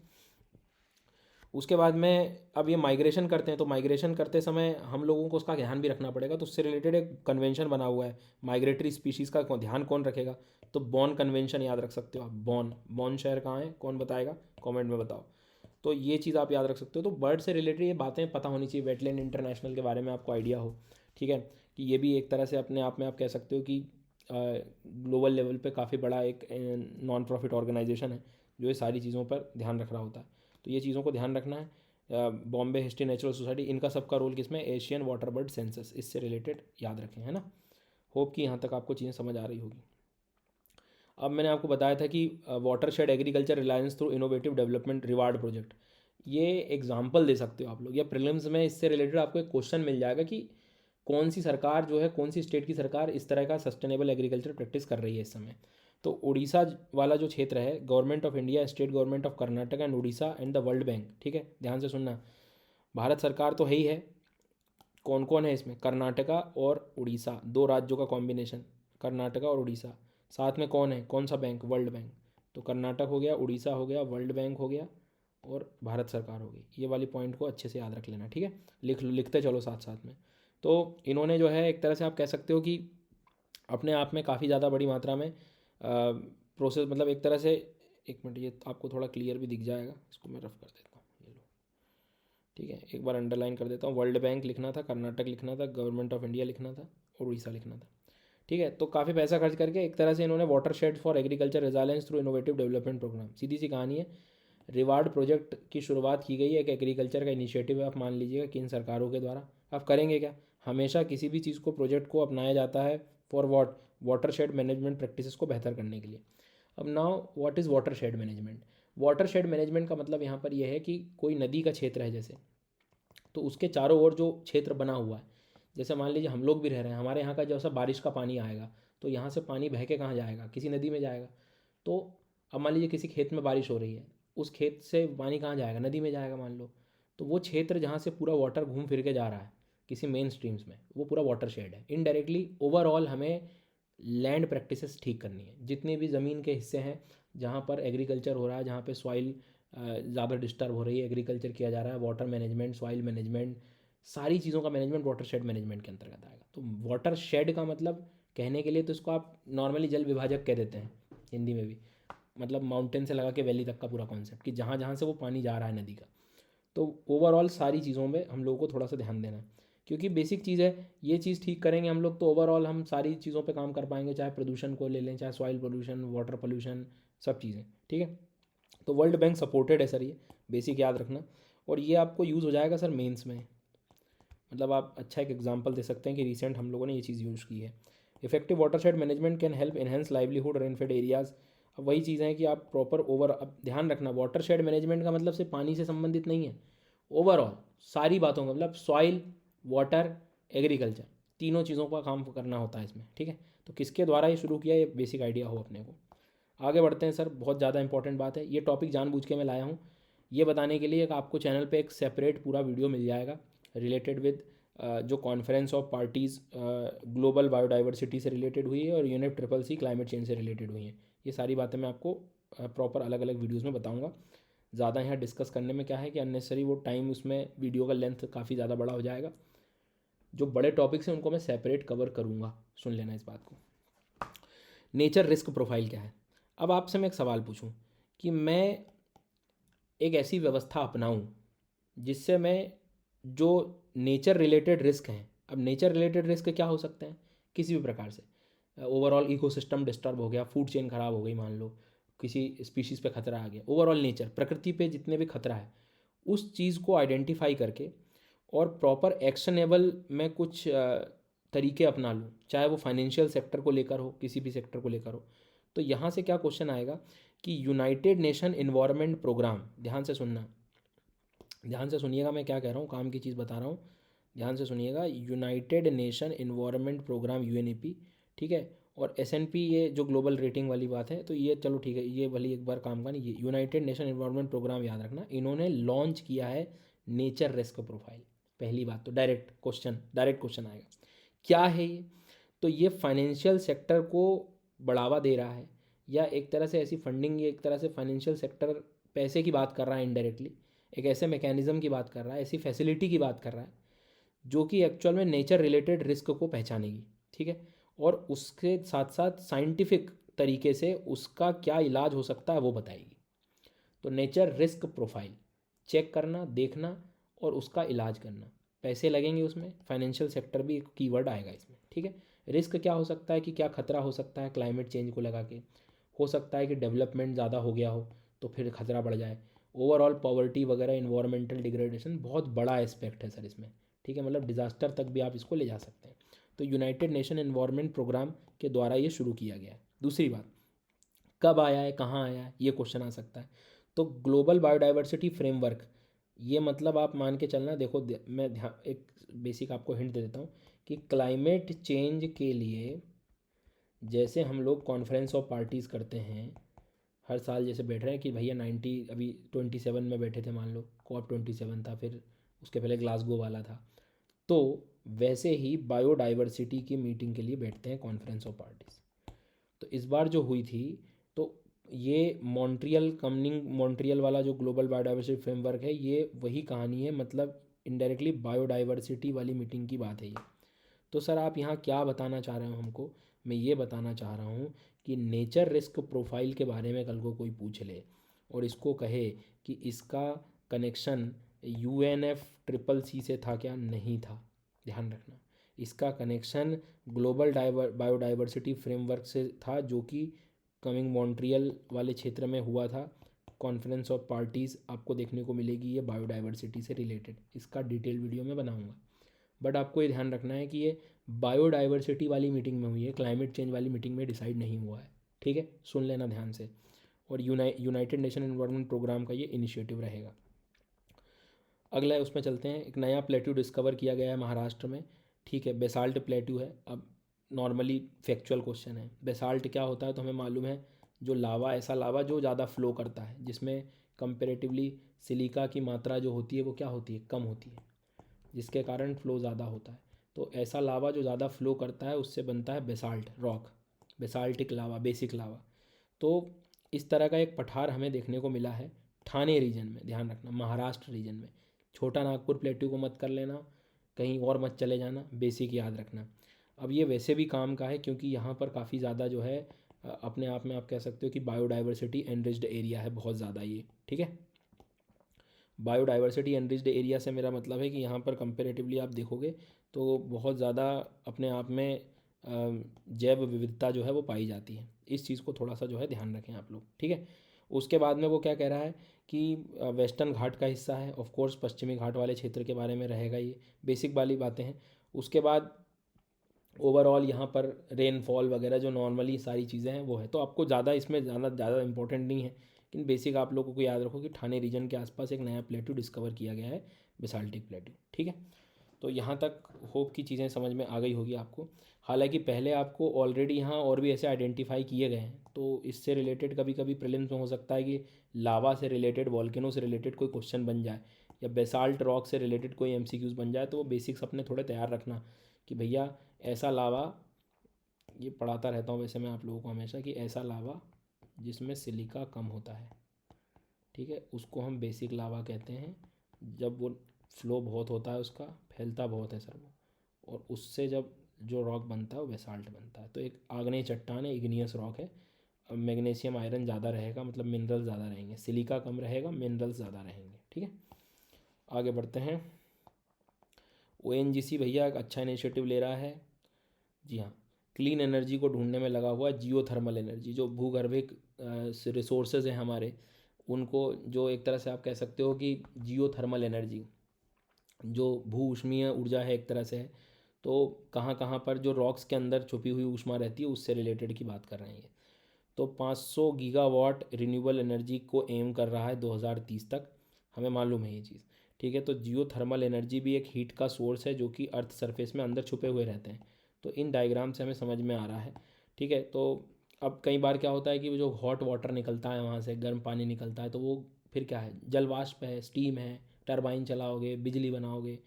उसके बाद में अब ये माइग्रेशन करते हैं, तो माइग्रेशन करते समय हम लोगों को उसका ध्यान भी रखना पड़ेगा, तो उससे रिलेटेड एक कन्वेंशन बना हुआ है, माइग्रेटरी स्पीशीज़ का ध्यान कौन रखेगा, तो बॉन कन्वेंशन याद रख सकते हो आप। बॉन बॉन शहर कहाँ है, कौन बताएगा, कमेंट में बताओ। तो ये चीज़ आप याद रख सकते हो। तो बर्ड से रिलेटेड ये बातें पता होनी चाहिए, वेटलैंड इंटरनेशनल के बारे में आपको आइडिया हो, ठीक है, कि ये भी एक तरह से अपने आप में आप कह सकते हो कि ग्लोबल लेवल पे काफ़ी बड़ा एक नॉन प्रॉफिट ऑर्गेनाइजेशन है जो ये सारी चीज़ों पर ध्यान रख रहा होता है। तो ये चीज़ों को ध्यान रखना है। बॉम्बे हिस्ट्री नेचुरल सोसाइटी, इनका सबका रोल किसमें, एशियन वाटर बर्ड सेंसस, इससे रिलेटेड याद रखें, है ना। होप कि यहाँ तक आपको चीज़ें समझ आ रही होगी। अब मैंने आपको बताया था कि water shade agriculture Reliance through innovative development reward project, ये एग्जाम्पल दे सकते हो आप लोग, या प्रीलिम्स में इससे रिलेटेड आपको एक क्वेश्चन मिल जाएगा कि कौन सी सरकार जो है, कौन सी स्टेट की सरकार इस तरह का सस्टेनेबल एग्रीकल्चर प्रैक्टिस कर रही है इस समय। तो उड़ीसा वाला जो क्षेत्र है, government of India, state government of Karnataka and Orissa and the world bank, ठीक है, ध्यान से सुनना। भारत सरकार तो है ही है, कौन कौन है इसमें, कर्नाटका और उड़ीसा, दो राज्यों का कॉम्बिनेशन, कर्नाटका और उड़ीसा, साथ में कौन है, कौन सा बैंक, वर्ल्ड बैंक। तो कर्नाटक हो गया, उड़ीसा हो गया, वर्ल्ड बैंक हो गया और भारत सरकार हो गई। ये वाली पॉइंट को अच्छे से याद रख लेना, ठीक है, लिखते चलो साथ साथ में। तो इन्होंने जो है एक तरह से आप कह सकते हो कि अपने आप में काफ़ी ज़्यादा बड़ी मात्रा में प्रोसेस, मतलब एक तरह से, एक मिनट ये आपको थोड़ा क्लियर भी दिख जाएगा, इसको मैं रफ कर देता हूँ, ये लो, ठीक है, एक बार अंडरलाइन कर देता हूँ। वर्ल्ड बैंक लिखना था, कर्नाटक लिखना था, गवर्नमेंट ऑफ इंडिया लिखना था और उड़ीसा लिखना था, ठीक है। तो काफ़ी पैसा खर्च करके एक तरह से इन्होंने watershed for agriculture resilience through innovative development programme, सीधी सी कहानी है, रिवार्ड प्रोजेक्ट की शुरुआत की गई है। एक एग्रीकल्चर का इनिशिएटिव है, आप मान लीजिएगा किन सरकारों के द्वारा। आप करेंगे क्या, हमेशा किसी भी चीज़ को, प्रोजेक्ट को अपनाया जाता है for what, water shade management practices को बेहतर करने के लिए। अब now what is water shade management. Water shade management का मतलब यहाँ पर यह है कि कोई नदी का क्षेत्र है जैसे, तो उसके चारों ओर जो क्षेत्र बना हुआ है, जैसे मान लीजिए हम लोग भी रह रहे हैं, हमारे यहाँ का जैसा बारिश का पानी आएगा तो यहाँ से पानी बह के कहाँ जाएगा, किसी नदी में जाएगा। तो अब मान लीजिए किसी खेत में बारिश हो रही है, उस खेत से पानी कहाँ जाएगा, नदी में जाएगा मान लो। तो वो क्षेत्र जहाँ से पूरा वाटर घूम फिर के जा रहा है किसी मेन स्ट्रीम्स में, वो पूरा वाटर शेड है। इनडायरेक्टली ओवरऑल हमें लैंड प्रैक्टिसेस ठीक करनी है, जितने भी ज़मीन के हिस्से हैं जहाँ पर एग्रीकल्चर हो रहा है, जहाँ पे सॉइल ज़्यादा डिस्टर्ब हो रही है, एग्रीकल्चर किया जा रहा है, वाटर मैनेजमेंट, सॉइल मैनेजमेंट, सारी चीज़ों का मैनेजमेंट वाटर शेड मैनेजमेंट के अंतर्गत आएगा। तो वाटर शेड का मतलब कहने के लिए तो इसको आप नॉर्मली जल विभाजक कह देते हैं हिंदी में भी, मतलब माउंटेन से लगा के वैली तक का पूरा कॉन्सेप्ट, कि जहाँ जहाँ से वो पानी जा रहा है नदी का। तो ओवरऑल सारी चीज़ों में हम लोगों को थोड़ा सा ध्यान देना है, क्योंकि बेसिक चीज़ है, ये चीज़ ठीक करेंगे हम लोग तो ओवरऑल हम सारी चीज़ों पे काम कर पाएंगे, चाहे प्रदूषण को ले लें, चाहे सॉइल पोल्यूशन, वाटर पोल्यूशन, सब चीज़ें, ठीक है। तो वर्ल्ड बैंक सपोर्टेड है सर, ये बेसिक याद रखना। और ये आपको यूज़ हो जाएगा सर मेंस में, मतलब आप अच्छा एक एग्जांपल दे सकते हैं कि रिसेंट हम लोगों ने ये चीज़ यूज़ की है। Effective water shade management can help enhance livelihood rainfed areas. अब वही चीज़ है कि आप प्रॉपर अब ध्यान रखना, वाटर शेड मैनेजमेंट का मतलब सिर्फ पानी से संबंधित नहीं है, ओवरऑल सारी बातों का मतलब सॉइल, वाटर, एग्रीकल्चर, तीनों चीज़ों का काम करना होता है इसमें, ठीक है। तो किसके द्वारा ये शुरू किया, ये बेसिक आइडिया हो अपने को। आगे बढ़ते हैं सर, बहुत ज़्यादा इंपॉर्टेंट बात है, ये टॉपिक जानबूझ के मैं लाया हूँ ये बताने के लिए कि आपको चैनल पे एक सेपरेट पूरा वीडियो मिल जाएगा रिलेटेड विद जो conference of parties global biodiversity से रिलेटेड हुई है और unit triple C climate change से रिलेटेड हुई हैं। ये सारी बातें मैं आपको प्रॉपर अलग अलग वीडियोज़ में बताऊँगा। ज़्यादा यहाँ डिस्कस करने में क्या है कि अननेसरी वो टाइम, उसमें वीडियो का लेंथ काफ़ी ज़्यादा बड़ा हो जाएगा। जो बड़े टॉपिक्स हैं उनको मैं सेपरेट कवर करूँगा, सुन लेना इस बात को। नेचर रिस्क प्रोफाइल क्या है। अब आपसे मैं एक सवाल पूछूं कि मैं एक ऐसी व्यवस्था अपनाऊं जिससे मैं जो नेचर रिलेटेड रिस्क हैं, अब नेचर रिलेटेड रिस्क क्या हो सकते हैं, किसी भी प्रकार से ओवरऑल इकोसिस्टम डिस्टर्ब हो गया, फूड चेन खराब हो गई मान लो, किसी स्पीशीज़ पे खतरा आ गया, ओवरऑल नेचर, प्रकृति पे जितने भी खतरा है उस चीज़ को आइडेंटिफाई करके और प्रॉपर एक्शनेबल मैं कुछ तरीके अपना लूँ, चाहे वो फाइनेंशियल सेक्टर को लेकर हो, किसी भी सेक्टर को लेकर हो। तो यहाँ से क्या क्वेश्चन आएगा कि यूनाइटेड नेशन इन्वायरमेंट प्रोग्राम, ध्यान से सुनना, ध्यान से सुनिएगा मैं क्या कह रहा हूँ, काम की चीज़ बता रहा हूँ, ध्यान से सुनिएगा। United Nation environment programme UNEP, ठीक है। और एसएनपी ये जो ग्लोबल रेटिंग वाली बात है, तो ये चलो ठीक है, ये भले एक बार काम का नहीं, ये यूनाइटेड नेशन इन्वायरमेंट प्रोग्राम याद रखना, इन्होंने लॉन्च किया है नेचर रिस्क प्रोफाइल। पहली बात तो डायरेक्ट क्वेश्चन आएगा, क्या है ये? तो ये फाइनेंशियल सेक्टर को बढ़ावा दे रहा है, या एक तरह से ऐसी फंडिंग, ये एक तरह से फाइनेंशियल सेक्टर पैसे की बात कर रहा है इनडायरेक्टली, एक ऐसे मैकेनिज्म की बात कर रहा है, ऐसी फैसिलिटी की बात कर रहा है जो कि एक्चुअल में नेचर रिलेटेड रिस्क को पहचानेगी, ठीक है। और उसके साथ साथ साइंटिफिक तरीके से उसका क्या इलाज हो सकता है वो बताएगी। तो नेचर रिस्क प्रोफाइल चेक करना, देखना और उसका इलाज करना, पैसे लगेंगे उसमें, फाइनेंशियल सेक्टर भी एक कीवर्ड आएगा इसमें, ठीक है। रिस्क क्या हो सकता है कि क्या खतरा हो सकता है क्लाइमेट चेंज को लगा के, हो सकता है कि डेवलपमेंट ज़्यादा हो गया हो तो फिर खतरा बढ़ जाए, ओवरऑल पॉवर्टी वगैरह, इन्वायरमेंटल डिग्रेडेशन, बहुत बड़ा एस्पेक्ट है सर इसमें, ठीक है, मतलब डिज़ास्टर तक भी आप इसको ले जा सकते हैं। तो यूनाइटेड नेशन एनवायरनमेंट प्रोग्राम के द्वारा ये शुरू किया गया है। दूसरी बात, कब आया है, कहाँ आया है, ये क्वेश्चन आ सकता है। तो ग्लोबल बायोडाइवर्सिटी फ्रेमवर्क, ये मतलब आप मान के चलना, देखो मैं ध्यान एक बेसिक आपको हिंट दे देता हूँ कि क्लाइमेट चेंज के लिए जैसे हम लोग कॉन्फ्रेंस ऑफ पार्टीज़ करते हैं हर साल, जैसे बैठ रहे हैं कि भैया 27 में बैठे थे मान लो, COP27 था, फिर उसके पहले ग्लासगो वाला था, तो वैसे ही बायोडाइवर्सिटी की मीटिंग के लिए बैठते हैं कॉन्फ्रेंस ऑफ पार्टीज़। तो इस बार जो हुई थी, तो ये मॉन्ट्रियल वाला जो ग्लोबल बायोडाइवर्सिटी फ्रेमवर्क है, ये वही कहानी है, मतलब इनडायरेक्टली बायोडाइवर्सिटी वाली मीटिंग की बात है ये। तो सर आप यहाँ क्या बताना चाह रहे हो हमको? मैं ये बताना चाह रहा हूँ कि नेचर रिस्क प्रोफाइल के बारे में कल को कोई पूछ ले और इसको कहे कि इसका कनेक्शन UNFCCC से था, क्या नहीं था, ध्यान रखना, इसका कनेक्शन ग्लोबल बायोडाइवर्सिटी फ्रेमवर्क से था, जो कि कमिंग मॉन्ट्रियल वाले क्षेत्र में हुआ था। कॉन्फ्रेंस ऑफ पार्टीज़ आपको देखने को मिलेगी ये बायोडाइवर्सिटी से रिलेटेड, इसका डिटेल वीडियो मैं बनाऊंगा। बट आपको ये ध्यान रखना है कि ये बायोडाइवर्सिटी वाली मीटिंग में हुई है, क्लाइमेट चेंज वाली मीटिंग में डिसाइड नहीं हुआ है, ठीक है, सुन लेना ध्यान से। और यूनाइटेड नेशन एनवायरनमेंट प्रोग्राम का ये इनिशिएटिव रहेगा। अगला है, उसमें चलते हैं। एक नया प्लेट्यू डिस्कवर किया गया है महाराष्ट्र में, ठीक है, बेसाल्ट प्लेट्यू है। अब नॉर्मली फैक्चुअल क्वेश्चन है, बेसाल्ट क्या होता है तो हमें मालूम है, जो लावा, ऐसा लावा जो ज़्यादा फ्लो करता है, जिसमें कंपेरेटिवली सिलिका की मात्रा जो होती है वो क्या होती है, कम होती है, जिसके कारण फ्लो ज़्यादा होता है। तो ऐसा लावा जो ज़्यादा फ्लो करता है उससे बनता है basalt rock, basaltic lava, basic लावा। तो इस तरह का एक पठार हमें देखने को मिला है ठाणे रीजन में, ध्यान रखना, महाराष्ट्र रीजन में। छोटा नागपुर प्लेट्यू को मत कर लेना, कहीं और मत चले जाना, बेसिक याद रखना। अब ये वैसे भी काम का है क्योंकि यहाँ पर काफ़ी ज़्यादा जो है अपने आप में आप कह सकते हो कि बायोडाइवर्सिटी एनरिच्ड एरिया है बहुत ज़्यादा ये, ठीक है। बायोडाइवर्सिटी एनरिच्ड एरिया से मेरा मतलब है कि यहाँ पर कंपेरेटिवली आप देखोगे तो बहुत ज़्यादा अपने आप में जैव विविधता जो है वो पाई जाती है। इस चीज़ को थोड़ा सा जो है ध्यान रखें आप लोग, ठीक है। उसके बाद में वो क्या कह रहा है कि वेस्टर्न घाट का हिस्सा है, ऑफ कोर्स पश्चिमी घाट वाले क्षेत्र के बारे में रहेगा, ये बेसिक वाली बातें हैं। उसके बाद ओवरऑल यहाँ पर रेनफॉल वगैरह जो नॉर्मली सारी चीज़ें हैं वो है, तो आपको ज़्यादा इसमें ज़्यादा इंपॉर्टेंट नहीं है, लेकिन बेसिक आप लोगों को याद रखो कि ठाणे रीजन के आसपास एक नया प्लेट्यू डिस्कवर किया गया है, बेसाल्टिक प्लेट्यू, ठीक है। तो यहाँ तक होप की चीज़ें समझ में आ गई होगी आपको। हालांकि पहले आपको ऑलरेडी यहाँ और भी ऐसे आइडेंटिफाई किए गए हैं, तो इससे रिलेटेड कभी कभी प्रीलिम्स में हो सकता है कि लावा से रिलेटेड, वॉल्केनो से रिलेटेड कोई क्वेश्चन बन जाए, या बेसाल्ट रॉक से रिलेटेड कोई MCQs बन जाए, तो वो बेसिक्स अपने थोड़े तैयार रखना कि भैया ऐसा लावा, ये पढ़ाता रहता हूँ वैसे मैं आप लोगों को हमेशा, कि ऐसा लावा जिसमें सिलिका कम होता है, ठीक है, उसको हम बेसिक लावा कहते हैं। जब वो फ्लो बहुत होता है, उसका फैलता बहुत है सर वो, और उससे जब जो रॉक बनता है वो बेसाल्ट बनता है। तो एक आग्नेय चट्टान है, इग्नियस रॉक है। मैग्नीशियम आयरन ज़्यादा रहेगा, मतलब मिनरल ज़्यादा रहेंगे, सिलिका कम रहेगा, मिनरल्स ज़्यादा रहेंगे, ठीक है। आगे बढ़ते हैं। ONGC भैया एक अच्छा इनिशिएटिव ले रहा है, जी हाँ, क्लीन एनर्जी को ढूंढने में लगा हुआ है। जियो थर्मल एनर्जी, जो भूगर्भिक रिसोर्सेज हैं हमारे, उनको जो एक तरह से आप कह सकते हो कि जियो थर्मल एनर्जी जो भू ऊष्मीय ऊर्जा है एक तरह से है, तो कहाँ कहाँ पर जो रॉक्स के अंदर छुपी हुई ऊष्मा रहती है उससे रिलेटेड की बात कर रहे हैं ये। तो 500 गीगावाट रिन्यूएबल एनर्जी को एम कर रहा है 2030 तक, हमें मालूम है ये चीज़, ठीक है। तो जियो थर्मल एनर्जी भी एक हीट का सोर्स है जो कि अर्थ सरफेस में अंदर छुपे हुए रहते हैं। तो इन डायग्राम से हमें समझ में आ रहा है, ठीक है। तो अब कई बार क्या होता है कि वो जो हॉट वाटर निकलता है वहाँ से, गर्म पानी निकलता है, तो वो फिर क्या है, जल वाष्प है, स्टीम है, टरबाइन चलाओगे, बिजली बनाओगे,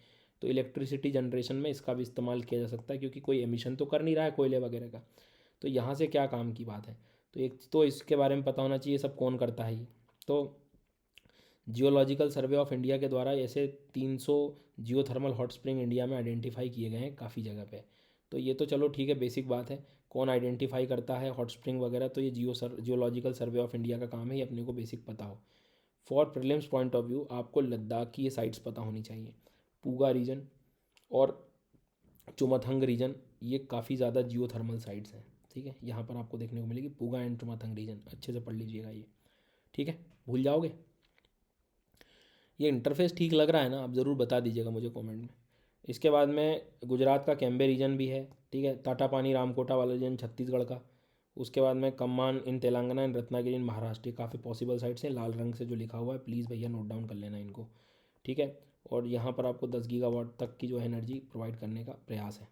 तो इलेक्ट्रिसिटी जनरेशन में इसका भी इस्तेमाल किया जा सकता है, क्योंकि कोई एमिशन तो कर नहीं रहा है कोयले वगैरह का। तो यहाँ से क्या काम की बात है, तो एक तो इसके बारे में पता होना चाहिए सब कौन करता है ये। तो जियोलॉजिकल सर्वे ऑफ इंडिया के द्वारा ऐसे 300 जियोथर्मल हॉट स्प्रिंग इंडिया में आइडेंटिफाई किए गए हैं काफ़ी जगह पे। तो ये तो चलो ठीक है, बेसिक बात है, कौन आइडेंटिफाई करता है हॉट स्प्रिंग वगैरह, तो ये जियोलॉजिकल सर्वे ऑफ इंडिया का काम है, ये अपने को बेसिक पता हो। For prelims point of view आपको लद्दाख की ये साइट्स पता होनी चाहिए, पूगा रीजन और चुमथंग रीजन, ये काफ़ी ज़्यादा जियोथर्मल साइट्स हैं, ठीक है। यहाँ पर आपको देखने को मिलेगी पूगा एंड चुमथंग रीजन, अच्छे से पढ़ लीजिएगा ये, ठीक है, भूल जाओगे। ये इंटरफेस ठीक लग रहा है ना, आप ज़रूर बता दीजिएगा मुझे कमेंट में। इसके बाद में गुजरात का कैम्बे रीजन भी है, ठीक है, टाटापानी रामकोटा वाला रीजन छत्तीसगढ़ का। उसके बाद में कम्मान इन तेलंगाना, इन रत्नागिरी इन महाराष्ट्र, काफ़ी पॉसिबल साइट्स हैं, लाल रंग से जो लिखा हुआ है प्लीज़ भैया नोट डाउन कर लेना इनको, ठीक है। और यहाँ पर आपको 10 गीगावाट तक की जो है एनर्जी प्रोवाइड करने का प्रयास है।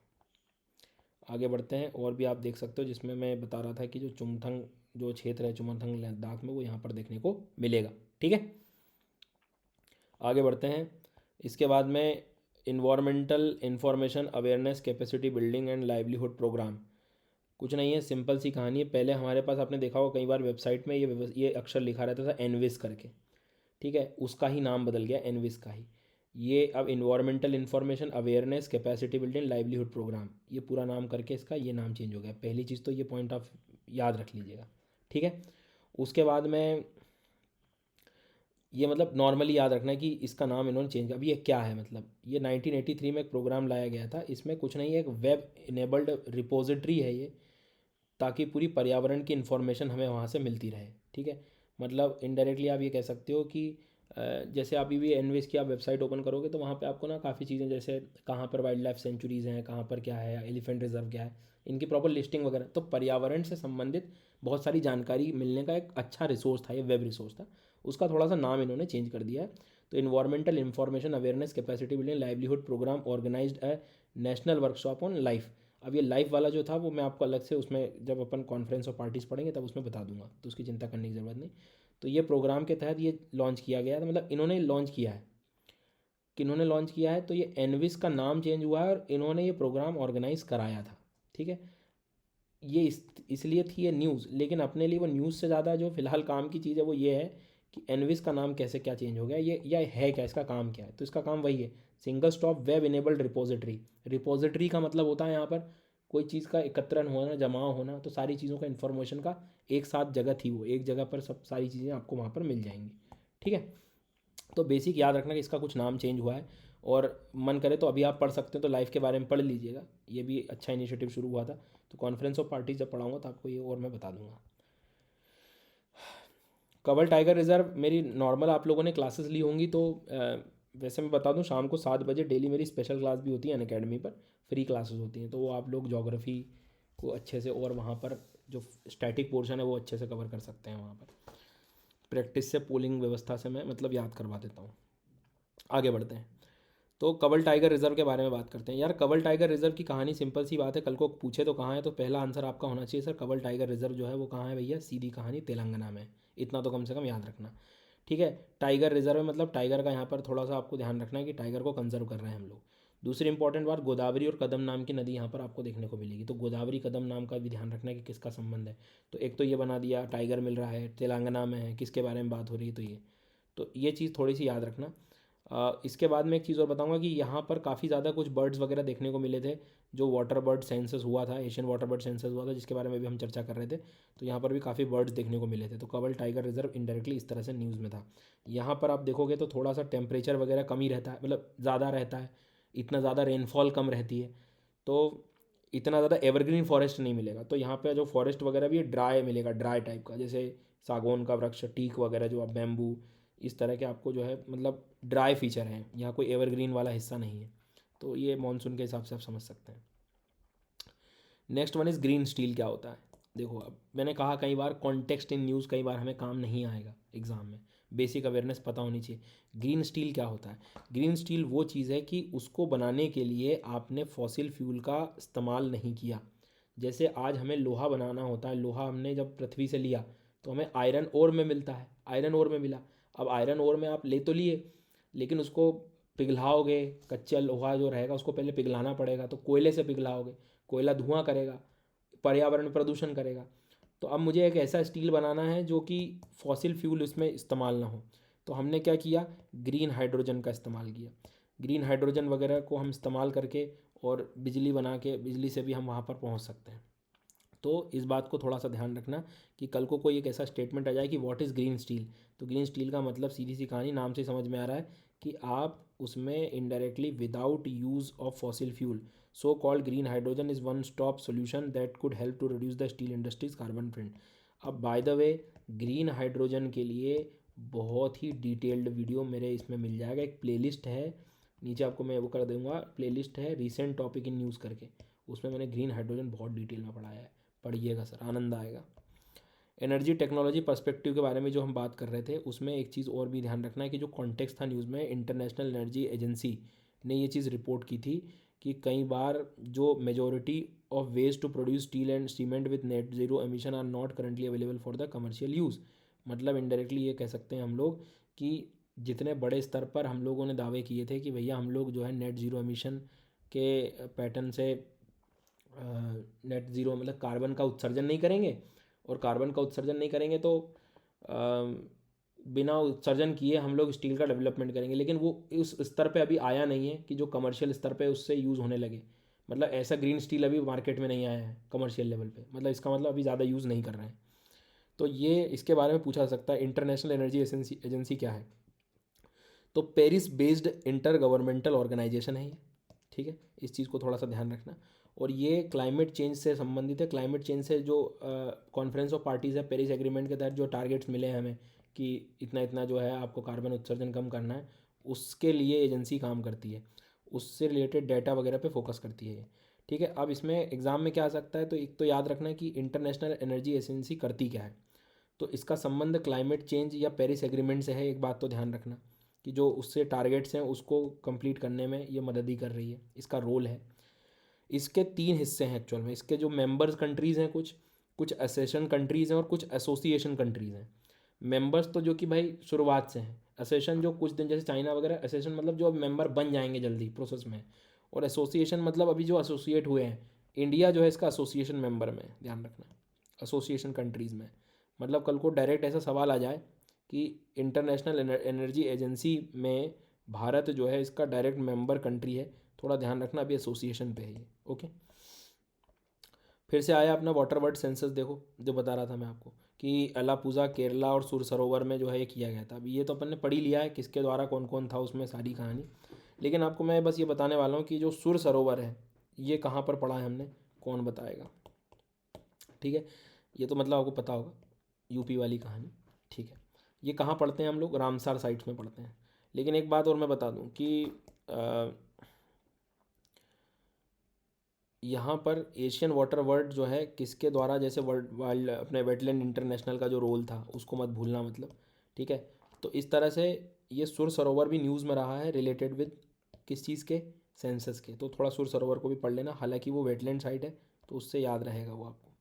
आगे बढ़ते हैं, और भी आप देख सकते हो, जिसमें मैं बता रहा था कि जो चुमथंग जो क्षेत्र है चुमथंग लद्दाख में, वो यहाँ पर देखने को मिलेगा, ठीक है। आगे बढ़ते हैं, इसके बाद में environmental information awareness capacity building and livelihood programme. कुछ नहीं है, सिंपल सी कहानी है। पहले हमारे पास आपने देखा होगा कई बार वेबसाइट में ये अक्षर लिखा रहता था एनविस करके, ठीक है, उसका ही नाम बदल गया एनविस का ही। ये अब environmental information awareness capacity building livelihood programme, ये पूरा नाम करके इसका ये नाम चेंज हो गया। पहली चीज़ तो ये पॉइंट ऑफ याद रख लीजिएगा, ठीक है। उसके बाद में ये मतलब नॉर्मली याद रखना है कि इसका नाम इन्होंने चेंज किया। अब ये क्या है, मतलब ये 1983 में एक प्रोग्राम लाया गया था, इसमें कुछ नहीं है, एक वेब इनेबल्ड रिपोजिटरी है ये, ताकि पूरी पर्यावरण की इन्फॉर्मेशन हमें वहाँ से मिलती रहे, ठीक है। मतलब इनडायरेक्टली आप ये कह सकते हो कि जैसे अभी भी एनविस की आप वेबसाइट ओपन करोगे तो वहाँ पे आपको ना काफ़ी चीज़ें, जैसे कहाँ पर वाइल्ड लाइफ सेंचुरीज़ हैं, कहाँ पर क्या है, एलिफेंट रिजर्व क्या है, इनकी प्रॉपर लिस्टिंग वगैरह, तो पर्यावरण से संबंधित बहुत सारी जानकारी मिलने का एक अच्छा रिसोर्स था, ये वेब रिसोर्स था। उसका थोड़ा सा नाम इन्होंने चेंज कर दिया है। तो environmental information awareness capacity building livelihood programme organised है नेशनल वर्कशॉप ऑन लाइफ। अब ये लाइफ वाला जो था वो मैं आपको अलग से उसमें जब अपन कॉन्फ्रेंस और पार्टीज पढ़ेंगे तब उसमें बता दूंगा, तो उसकी चिंता करने की ज़रूरत नहीं। तो ये प्रोग्राम के तहत ये लॉन्च किया गया था, मतलब इन्होंने लॉन्च किया है, किन्होंने लॉन्च किया है, तो ये एनविस का नाम चेंज हुआ है और इन्होंने ये प्रोग्राम ऑर्गेनाइज कराया था, ठीक है। ये इसलिए थी ये न्यूज़, लेकिन अपने लिए वो न्यूज़ से ज़्यादा जो फिलहाल काम की चीज़ है वो ये है कि एनविस का नाम कैसे क्या चेंज हो गया, ये या है क्या, इसका काम क्या है। तो इसका काम वही है, single stop web enabled repository. Repository का मतलब होता है यहाँ पर कोई चीज़ का एकत्रण होना, जमा होना, तो सारी चीज़ों का इन्फॉर्मेशन का एक साथ जगह थी, वो एक जगह पर सब सारी चीज़ें आपको वहाँ पर मिल जाएंगी, ठीक है। तो बेसिक याद रखना कि इसका कुछ नाम चेंज हुआ है, और मन करे तो अभी आप पढ़ सकते हो, तो लाइफ के बारे में पढ़ लीजिएगा, ये भी अच्छा इनिशिएटिव शुरू हुआ था। तो कॉन्फ्रेंस ऑफ पार्टी जब पढ़ाऊंगा तो आपको ये और मैं बता दूंगा। कवल टाइगर रिजर्व मेरी नॉर्मल आप लोगों ने क्लासेस ली होंगी, तो वैसे मैं बता दूं शाम को 7 बजे डेली मेरी स्पेशल क्लास भी होती है अनअकैडमी पर, फ्री क्लासेस होती हैं, तो वो आप लोग ज्योग्राफी को अच्छे से, और वहाँ पर जो स्टैटिक पोर्शन है वो अच्छे से कवर कर सकते हैं। वहाँ पर प्रैक्टिस से, पोलिंग व्यवस्था से मैं मतलब याद करवा देता हूँ। आगे बढ़ते हैं, तो कवल टाइगर रिजर्व के बारे में बात करते हैं। यार कवल टाइगर रिजर्व की कहानी सिंपल सी बात है, कल को पूछे तो कहाँ है, तो पहला आंसर आपका होना चाहिए सर कवल टाइगर रिजर्व जो है वो कहाँ है भैया, सीधी कहानी तेलंगाना में है। इतना तो कम से कम याद रखना, ठीक है। टाइगर रिजर्व है मतलब टाइगर का यहाँ पर थोड़ा सा आपको ध्यान रखना है कि टाइगर को कंजर्व कर रहे हैं हम लोग। दूसरी इंपॉर्टेंट बात, गोदावरी और कदम नाम की नदी यहाँ पर आपको देखने को मिलेगी, तो गोदावरी कदम नाम का भी ध्यान रखना है कि किसका संबंध है। तो एक तो ये बना दिया, टाइगर मिल रहा है, तेलंगाना में है, किसके बारे में बात हो रही है, तो ये चीज़ थोड़ी सी याद रखना। इसके बाद में एक चीज़ और बताऊंगा कि यहाँ पर काफ़ी ज़्यादा कुछ बर्ड्स वगैरह देखने को मिले थे, जो वाटर बर्ड सेंसस हुआ था, एशियन वाटर बर्ड सेंसस हुआ था, जिसके बारे में भी हम चर्चा कर रहे थे। तो यहाँ पर भी काफ़ी बर्ड्स देखने को मिले थे, तो कवल टाइगर रिजर्व इनडायरेक्टली इस तरह से न्यूज़ में था। यहाँ पर आप देखोगे तो थोड़ा सा टेम्परेचर वगैरह कम ही रहता है, मतलब ज़्यादा रहता है, इतना ज़्यादा रेनफॉल कम रहती है, तो इतना ज़्यादा एवरग्रीन फॉरेस्ट नहीं मिलेगा। तो यहाँ पे जो फॉरेस्ट वगैरह भी है ड्राई मिलेगा, ड्राई टाइप का, जैसे सागौन का वृक्ष, टीक वगैरह जो आप बैम्बू, इस तरह के आपको जो है मतलब ड्राई फीचर हैं, यहाँ कोई एवरग्रीन वाला हिस्सा नहीं है। तो ये मानसून के हिसाब से आप समझ सकते हैं। Next one is green steel क्या होता है। देखो अब मैंने कहा कई बार कॉन्टेक्स्ट इन न्यूज़ कई बार हमें काम नहीं आएगा एग्ज़ाम में, बेसिक अवेयरनेस पता होनी चाहिए। ग्रीन स्टील क्या होता है? ग्रीन स्टील वो चीज़ है कि उसको बनाने के लिए आपने फॉसिल फ्यूल का इस्तेमाल नहीं किया। जैसे आज हमें लोहा बनाना होता है, लोहा हमने जब पृथ्वी से लिया तो हमें आयरन ओर में मिलता है, आयरन ओर में मिला। अब आयरन ओर में आप ले तो लिए, लेकिन उसको पिघलाओगे, कच्चा लोहा जो रहेगा उसको पहले पिघलाना पड़ेगा, तो कोयले से पिघलाओगे, कोयला धुआं करेगा, पर्यावरण प्रदूषण करेगा। तो अब मुझे एक ऐसा स्टील बनाना है जो कि फॉसिल फ्यूल इसमें इस्तेमाल ना हो। तो हमने क्या किया, ग्रीन हाइड्रोजन का इस्तेमाल किया। ग्रीन हाइड्रोजन वगैरह को हम इस्तेमाल करके और बिजली बना के, बिजली से भी हम वहाँ पर पहुँच सकते हैं। तो इस बात को थोड़ा सा ध्यान रखना कि कल को कोई एक ऐसा स्टेटमेंट आ जाए कि व्हाट इज़ ग्रीन स्टील, तो ग्रीन स्टील का मतलब सीधी सी कहानी नाम से समझ में आ रहा है कि आप उसमें indirectly without use of fossil fuel, so called green hydrogen is one stop solution that could help to reduce the steel industries carbon print. अब by the way, green hydrogen के लिए बहुत ही डिटेल्ड वीडियो मेरे इसमें मिल जाएगा, एक playlist है नीचे आपको मैं वो कर दूंगा, प्लेलिस्ट है रिसेंट टॉपिक इन न्यूज़ करके, उसमें मैंने ग्रीन हाइड्रोजन बहुत डिटेल में पढ़ाया है, पढ़िएगा सर, आनंद आएगा। एनर्जी टेक्नोलॉजी पर्सपेक्टिव के बारे में जो हम बात कर रहे थे, उसमें एक चीज़ और भी ध्यान रखना है कि जो कॉन्टेक्स्ट था न्यूज़ में, इंटरनेशनल एनर्जी एजेंसी ने ये चीज़ रिपोर्ट की थी कि कई बार जो majority of waste to produce steel and cement with net zero emission are not currently available for the commercial use. मतलब इनडायरेक्टली ये कह सकते हैं हम लोग कि जितने बड़े स्तर पर हम लोगों ने दावे किए थे कि भैया हम लोग जो है नेट ज़ीरो एमिशन के पैटर्न से नेट ज़ीरो मतलब कार्बन का उत्सर्जन नहीं करेंगे, और कार्बन का उत्सर्जन नहीं करेंगे तो बिना उत्सर्जन किए हम लोग स्टील का डेवलपमेंट करेंगे, लेकिन वो उस स्तर पे अभी आया नहीं है कि जो कमर्शियल स्तर पे उससे यूज़ होने लगे। मतलब ऐसा ग्रीन स्टील अभी मार्केट में नहीं आया है कमर्शियल लेवल पे, मतलब इसका मतलब अभी ज़्यादा यूज़ नहीं कर रहे हैं। तो ये इसके बारे में पूछा जा सकता है, इंटरनेशनल एनर्जी एजेंसी क्या है? तो Paris based inter governmental organisation है ये, ठीक है, इस चीज़ को थोड़ा सा ध्यान रखना। और ये क्लाइमेट चेंज से संबंधित है। क्लाइमेट चेंज से जो कॉन्फ्रेंस ऑफ पार्टीज़ है, पेरिस एग्रीमेंट के तहत जो टारगेट्स मिले हैं हमें कि इतना इतना जो है आपको कार्बन उत्सर्जन कम करना है, उसके लिए एजेंसी काम करती है, उससे रिलेटेड डाटा वगैरह पे फोकस करती है ये, ठीक है। अब इसमें एग्ज़ाम में क्या आ सकता है, तो एक तो याद रखना है कि इंटरनेशनल एनर्जी एजेंसी करती क्या है। तो इसका संबंध क्लाइमेट चेंज या पेरिस एग्रीमेंट से है, एक बात तो ध्यान रखना कि जो उससे टारगेट्स हैं उसको कंप्लीट करने में ये मदद ही कर रही है, इसका रोल है। इसके तीन हिस्से हैं एक्चुअल में, इसके जो मेंबर्स कंट्रीज़ हैं, कुछ कुछ एसेशन कंट्रीज़ हैं और कुछ एसोसिएशन कंट्रीज़ हैं। मेंबर्स तो जो कि भाई शुरुआत से हैं, एसेशन जो कुछ दिन, जैसे चाइना वगैरह, एसेशन मतलब जो अब मेंबर बन जाएंगे जल्दी प्रोसेस में, और एसोसिएशन मतलब अभी जो एसोसिएट हुए हैं। इंडिया जो है इसका एसोसिएशन मेंबर में, ध्यान रखना, एसोसिएशन कंट्रीज़ में। मतलब कल को डायरेक्ट ऐसा सवाल आ जाए कि इंटरनेशनल एनर्जी एजेंसी में भारत जो है इसका डायरेक्ट मेंबर कंट्री है, थोड़ा ध्यान रखना, अभी एसोसिएशन पे है ये, ओके। फिर से आया अपना वाटर वर्ड सेंसस, देखो जो बता रहा था मैं आपको कि अलापुजा केरला और सुर सरोवर में जो है ये किया गया था। अभी ये तो अपन ने पढ़ ही लिया है किसके द्वारा कौन कौन था उसमें सारी कहानी, लेकिन आपको मैं बस ये बताने वाला हूँ कि जो सुर सरोवर है ये कहाँ पर पढ़ा है हमने, कौन बताएगा? ठीक है, ये तो मतलब आपको पता होगा, यूपी वाली कहानी, ठीक है। ये कहाँ पढ़ते हैं हम लोग? रामसार साइट्स में पढ़ते हैं। लेकिन एक बात और मैं बता दूं कि यहाँ पर एशियन वाटर वर्ड जो है किसके द्वारा, जैसे वर्ल्ड वाइल्ड अपने वेटलैंड इंटरनेशनल का जो रोल था उसको मत भूलना, मतलब ठीक है। तो इस तरह से ये सुर सरोवर भी न्यूज़ में रहा है रिलेटेड विद किस चीज़ के, सेंसस के। तो थोड़ा सुर सरोवर को भी पढ़ लेना, हालांकि वो वेटलैंड साइट है तो उससे याद रहेगा वो आपको।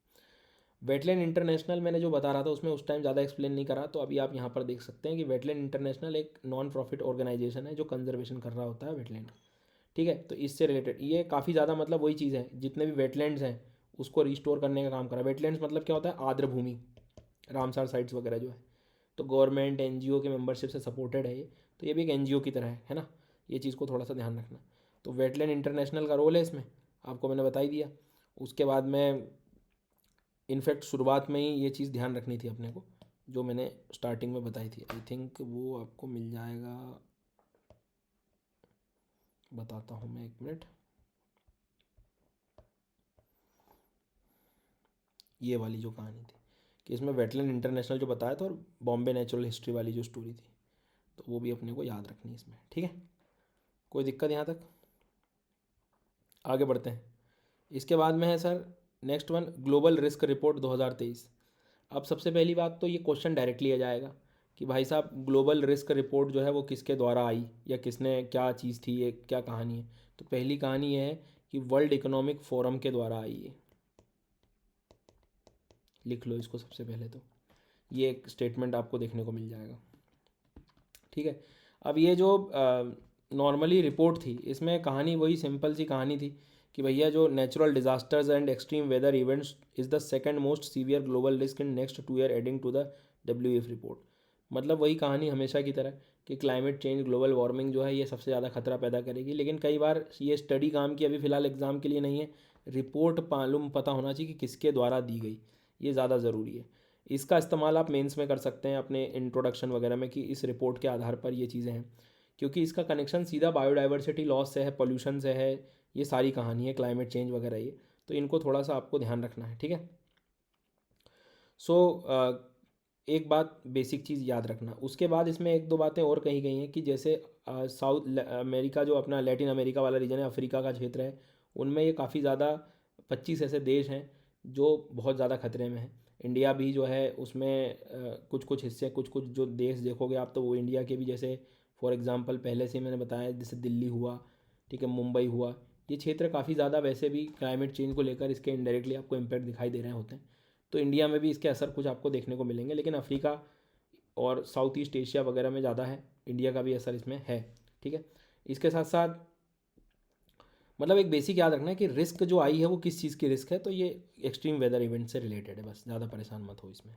वेटलैंड इंटरनेशनल मैंने जो बता रहा था उसमें उस टाइम ज़्यादा एक्सप्लेन नहीं करा, तो अभी आप यहाँ पर देख सकते हैं कि वेटलैंड इंटरनेशनल एक नॉन प्रॉफिट ऑर्गेनाइजेशन है जो कंजर्वेशन कर रहा होता है वेटलैंड, ठीक है। तो इससे रिलेटेड ये काफ़ी ज़्यादा मतलब वही चीज़ है, जितने भी वेटलैंड्स हैं उसको रिस्टोर करने का काम करा। वेटलैंड्स मतलब क्या होता है? आर्द्र भूमि, रामसार साइट्स वगैरह जो है, तो गवर्नमेंट एनजीओ के मेंबरशिप से सपोर्टेड है ये, तो ये भी एक एनजीओ की तरह है ना, ये चीज़ को थोड़ा सा ध्यान रखना। तो वेटलैंड इंटरनेशनल का रोल है इसमें, आपको मैंने बता ही दिया। उसके बाद में इनफैक्ट शुरुआत में ही ये चीज़ ध्यान रखनी थी अपने को, जो मैंने स्टार्टिंग में बताई थी, आई थिंक वो आपको मिल जाएगा, बताता हूँ मैं, एक मिनट। ये वाली जो कहानी थी कि इसमें वेटलैंड इंटरनेशनल जो बताया था, और बॉम्बे नेचुरल हिस्ट्री वाली जो स्टोरी थी, तो वो भी अपने को याद रखनी है इसमें, ठीक है। कोई दिक्कत यहाँ तक? आगे बढ़ते हैं। इसके बाद में है sir next one, global risk report 2023। अब सबसे पहली बात तो ये क्वेश्चन डायरेक्टली आ जाएगा कि भाई साहब ग्लोबल रिस्क रिपोर्ट जो है वो किसके द्वारा आई या किसने, क्या चीज़ थी, ये क्या कहानी है। तो पहली कहानी ये है कि वर्ल्ड इकोनॉमिक फोरम के द्वारा आई है। लिख लो इसको सबसे पहले तो, ये एक स्टेटमेंट आपको देखने को मिल जाएगा। ठीक है। अब ये जो नॉर्मली रिपोर्ट थी, इसमें कहानी वही सिंपल सी कहानी थी कि भैया जो natural disasters and extreme weather events is the second most severe global risk in next 2 year adding to the WEF report. मतलब वही कहानी हमेशा की तरह कि क्लाइमेट चेंज, ग्लोबल वार्मिंग जो है ये सबसे ज़्यादा खतरा पैदा करेगी। लेकिन कई बार ये स्टडी काम की, अभी फ़िलहाल एग्ज़ाम के लिए नहीं है, रिपोर्ट मालूम पता होना चाहिए कि किसके द्वारा दी गई, ये ज़्यादा ज़रूरी है। इसका इस्तेमाल आप मेंस में कर सकते हैं अपने इंट्रोडक्शन वगैरह में कि इस रिपोर्ट के आधार पर ये चीज़ें हैं, क्योंकि इसका कनेक्शन सीधा बायोडाइवर्सिटी लॉस से है, पोल्यूशन से है, ये सारी कहानी है, क्लाइमेट चेंज वगैरह ये। तो इनको थोड़ा सा आपको ध्यान रखना है। ठीक है। सो एक बात बेसिक चीज़ याद रखना, उसके बाद इसमें एक दो बातें और कही गई हैं कि जैसे साउथ अमेरिका जो अपना लैटिन अमेरिका वाला रीजन है, अफ्रीका का क्षेत्र है, उनमें ये काफ़ी ज़्यादा 25 ऐसे देश हैं जो बहुत ज़्यादा खतरे में हैं। इंडिया भी जो है उसमें कुछ कुछ हिस्से, कुछ कुछ जो देश देखोगे आप तो वो इंडिया के भी, जैसे फॉर एग्ज़ाम्पल पहले से मैंने बताया, जैसे दिल्ली हुआ, ठीक है, मुंबई हुआ, ये क्षेत्र काफ़ी ज़्यादा वैसे भी क्लाइमेट चेंज को लेकर इसके इनडायरेक्टली आपको इम्पैक्ट दिखाई दे रहे होते हैं। तो इंडिया में भी इसके असर कुछ आपको देखने को मिलेंगे, लेकिन अफ्रीका और साउथ ईस्ट एशिया वगैरह में ज़्यादा है, इंडिया का भी असर इसमें है। ठीक है। इसके साथ साथ मतलब एक बेसिक याद रखना है कि रिस्क जो आई है वो किस चीज़ की रिस्क है, तो ये एक्सट्रीम वेदर इवेंट से रिलेटेड है, बस ज़्यादा परेशान मत हो इसमें।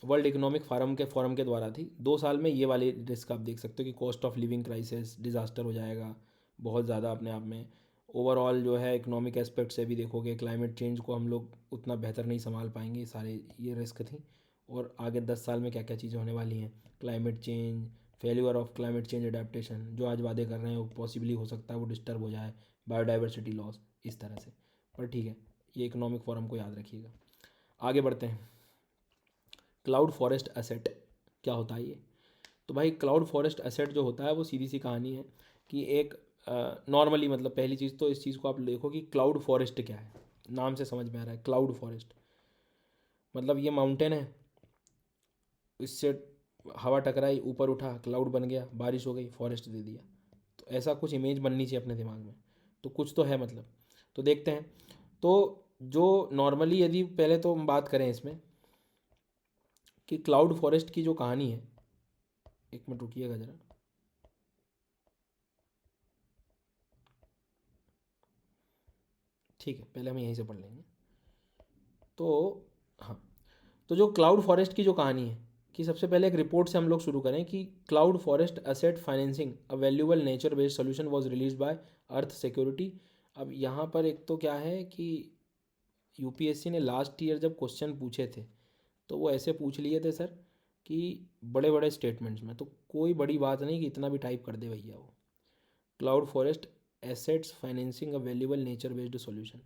वर्ल्ड इकोनॉमिक फोरम के द्वारा थी। 2 साल में ये वाली रिस्क आप देख सकते हो कि cost of living crisis, disaster हो जाएगा बहुत ज़्यादा अपने आप में। ओवरऑल जो है इकोनॉमिक एस्पेक्ट से भी देखोगे, क्लाइमेट चेंज को हम लोग उतना बेहतर नहीं संभाल पाएंगे, सारे ये रिस्क थी। और आगे 10 साल में क्या क्या चीज़ें होने वाली हैं, climate change, failure of climate change adaptation, जो आज वादे कर रहे हैं वो पॉसिबली हो सकता है वो डिस्टर्ब हो जाए, बायोडाइवर्सिटी लॉस, इस तरह से। पर ठीक है, ये इकोनॉमिक फोरम को याद रखिएगा। आगे बढ़ते हैं। क्लाउड फॉरेस्ट एसेट क्या होता है ये? तो भाई क्लाउड फॉरेस्ट एसेट जो होता है वो सीधी सी कहानी है कि एक नॉर्मली, मतलब पहली चीज़ तो इस चीज़ को आप देखो कि क्लाउड फॉरेस्ट क्या है। नाम से समझ में आ रहा है क्लाउड फॉरेस्ट, मतलब ये माउंटेन है, इससे हवा टकराई, ऊपर उठा, क्लाउड बन गया, बारिश हो गई, फॉरेस्ट दे दिया। तो ऐसा कुछ इमेज बननी चाहिए अपने दिमाग में, तो कुछ तो है मतलब। तो देखते हैं। तो जो नॉर्मली, यदि पहले तो हम बात करें इसमें कि क्लाउड फॉरेस्ट की जो कहानी है, एक मिनट रुकिएगा ज़रा। ठीक है, पहले हम यहीं से पढ़ लेंगे। तो हाँ, तो जो क्लाउड फॉरेस्ट की जो कहानी है कि सबसे पहले एक रिपोर्ट से हम लोग शुरू करें कि cloud forest asset financing a valuable nature based solution was release by earth security. अब यहाँ पर एक तो क्या है कि यूपीएससी ने लास्ट ईयर जब क्वेश्चन पूछे थे तो वो ऐसे पूछ लिए थे सर कि बड़े बड़े स्टेटमेंट्स में, तो कोई बड़ी बात नहीं कि इतना भी टाइप कर दे भैया वो। क्लाउड फॉरेस्ट एसेट्स फाइनेंसिंग अ वैल्यूएबल नेचर बेस्ड सोल्यूशन,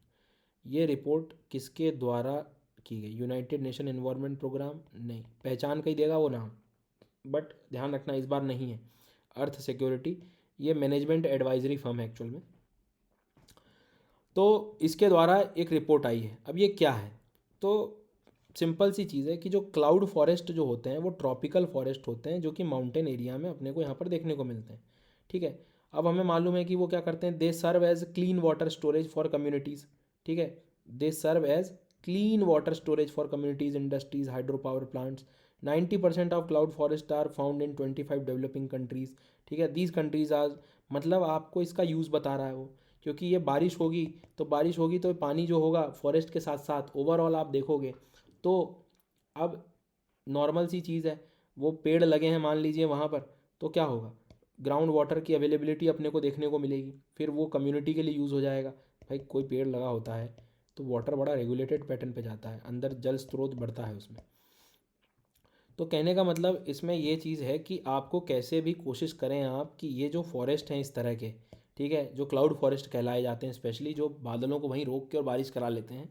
ये रिपोर्ट किसके द्वारा की गई? यूनाइटेड नेशन एनवायरनमेंट प्रोग्राम नहीं, पहचान का ही देगा वो नाम, बट ध्यान रखना इस बार नहीं है। अर्थ सिक्योरिटी, ये मैनेजमेंट एडवाइजरी फर्म है एक्चुअल में। तो इसके द्वारा एक रिपोर्ट आई है। अब ये क्या है? तो सिंपल सी चीज़ है कि जो क्लाउड फॉरेस्ट जो होते हैं वो ट्रॉपिकल फॉरेस्ट होते हैं जो कि माउंटेन एरिया में अपने को यहाँ पर देखने को मिलते हैं। ठीक है। अब हमें मालूम है कि वो क्या करते हैं, they serve as clean water storage for communities. ठीक है, they serve as clean water storage for communities, industries, hydro power plants. 90% of cloud forest are found in 25 developing countries. ठीक है, दीज कंट्रीज आर, मतलब आपको इसका use बता रहा है वो, क्योंकि ये बारिश होगी तो पानी जो होगा फॉरेस्ट के साथ साथ ओवरऑल आप देखोगे तो अब नॉर्मल सी चीज़ है, वो पेड़ लगे हैं मान लीजिए वहाँ पर, तो क्या होगा, ग्राउंड वाटर की अवेलेबिलिटी अपने को देखने को मिलेगी, फिर वो कम्युनिटी के लिए यूज़ हो जाएगा। भाई कोई पेड़ लगा होता है तो वाटर बड़ा रेगुलेटेड पैटर्न पे जाता है, अंदर जल स्रोत बढ़ता है उसमें। तो कहने का मतलब इसमें ये चीज़ है कि आपको कैसे भी कोशिश करें आप कि ये जो फॉरेस्ट हैं इस तरह के, ठीक है, जो क्लाउड फॉरेस्ट कहलाए जाते हैं, स्पेशली जो बादलों को वहीं रोक के और बारिश करा लेते हैं,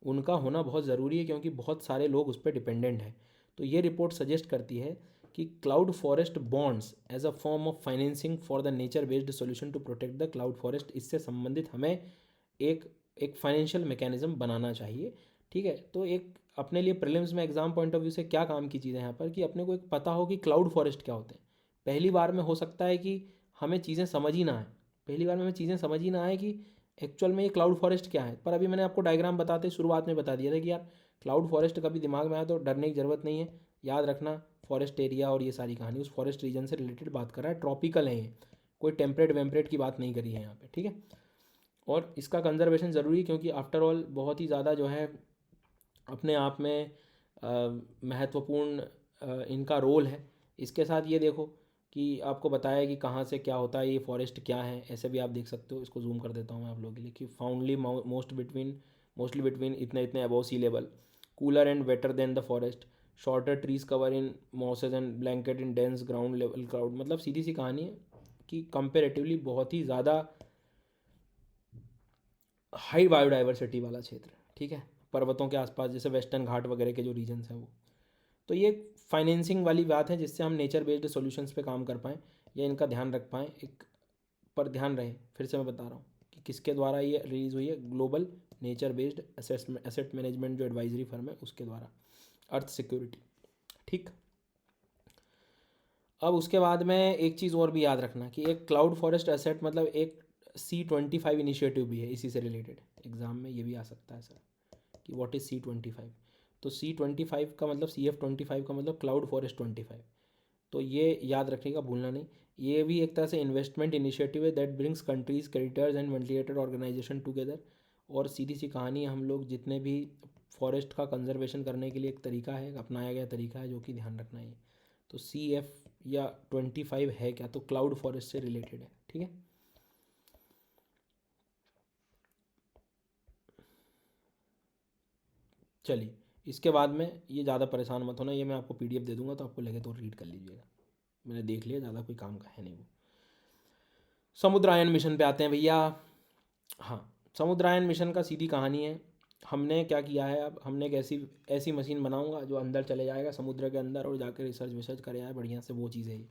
उनका होना बहुत ज़रूरी है क्योंकि बहुत सारे लोग उस पर डिपेंडेंट हैं। तो ये रिपोर्ट सजेस्ट करती है कि cloud forest bonds as a form of financing for the nature based solution to protect the cloud forest, इससे संबंधित हमें एक एक फाइनेंशियल मैकेनिज्म बनाना चाहिए। ठीक है, तो एक अपने लिए प्रीलिम्स में एग्जाम पॉइंट ऑफ व्यू से क्या काम की चीज़ें यहाँ पर कि अपने को एक पता हो कि क्लाउड फॉरेस्ट क्या होते हैं। पहली बार में हो सकता है कि हमें चीज़ें समझ ही ना आए, पहली बार में हमें चीज़ें समझ ही ना आए कि एक्चुअल में ये क्लाउड फॉरेस्ट क्या है। पर अभी मैंने आपको डायग्राम बताते शुरुआत में बता दिया था कि यार क्लाउड फॉरेस्ट कभी दिमाग में आया तो डरने की ज़रूरत नहीं है, याद रखना फॉरेस्ट एरिया और ये सारी कहानी उस फॉरेस्ट रीजन से रिलेटेड बात कर रहा है, ट्रॉपिकल है ये, कोई टेम्परेट वेम्परेट की बात नहीं करी है यहाँ पे, ठीक है। और इसका कंजर्वेशन ज़रूरी क्योंकि आफ्टर ऑल बहुत ही ज़्यादा जो है अपने आप में महत्वपूर्ण इनका रोल है। इसके साथ ये देखो कि आपको बताया कि कहाँ से क्या होता है, ये फॉरेस्ट क्या है, ऐसे भी आप देख सकते हो। इसको जूम कर देता हूँ मैं आप लोगों के लिए कि फाउंडली मोस्टली बिटवीन इतने इतने above sea level, cooler and wetter than the forest, shorter trees cover in mosses and blanket in dense ground level cloud. मतलब सीधी सी कहानी है कि कंपेरेटिवली बहुत ही ज़्यादा हाई बायोडाइवर्सिटी वाला क्षेत्र, ठीक है, पर्वतों के आसपास जैसे वेस्टर्न घाट वगैरह के जो रीजन्स हैं वो। तो ये फाइनेंसिंग वाली बात है जिससे हम नेचर बेस्ड सॉल्यूशंस पे काम कर पाएँ या इनका ध्यान रख पाएँ। एक पर ध्यान रहे, फिर से मैं बता रहा हूँ कि किसके द्वारा ये रिलीज़ हुई है, global nature based asset management जो एडवाइजरी फर्म है उसके द्वारा, अर्थ सिक्योरिटी, ठीक। अब उसके बाद में एक चीज़ और भी याद रखना कि एक क्लाउड फॉरेस्ट एसेट मतलब एक C25 इनिशिएटिव भी है इसी से रिलेटेड, एग्जाम में ये भी आ सकता है सर कि व्हाट इज़ C25। तो C25 का मतलब CF25 का मतलब क्लाउड फॉरेस्ट 25। तो ये याद रखिएगा, भूलना नहीं। ये भी एक तरह से इन्वेस्टमेंट इनिशिएटिव है that brings countries creditors and ventilated organisation together. और सीधी सी कहानी, हम लोग जितने भी फॉरेस्ट का कंजर्वेशन करने के लिए एक तरीका है, अपनाया गया तरीका है जो कि ध्यान रखना है। तो CF या 25 है क्या, तो क्लाउड फॉरेस्ट से रिलेटेड है, ठीक है। चलिए इसके बाद में ये ज़्यादा परेशान मत होना, ये मैं आपको PDF दे दूंगा तो आपको लगे तो रीड कर लीजिएगा, मैंने देख लिया, ज़्यादा कोई काम का है नहीं वो। समुद्रायन मिशन पे आते हैं भैया। हाँ, समुद्रायन मिशन का सीधी कहानी है, हमने क्या किया है, अब हमने एक ऐसी ऐसी मशीन बनाऊंगा जो अंदर चले जाएगा समुद्र के अंदर और जाकर रिसर्च विसर्च करे आए बढ़िया से, वो चीज़ है ये।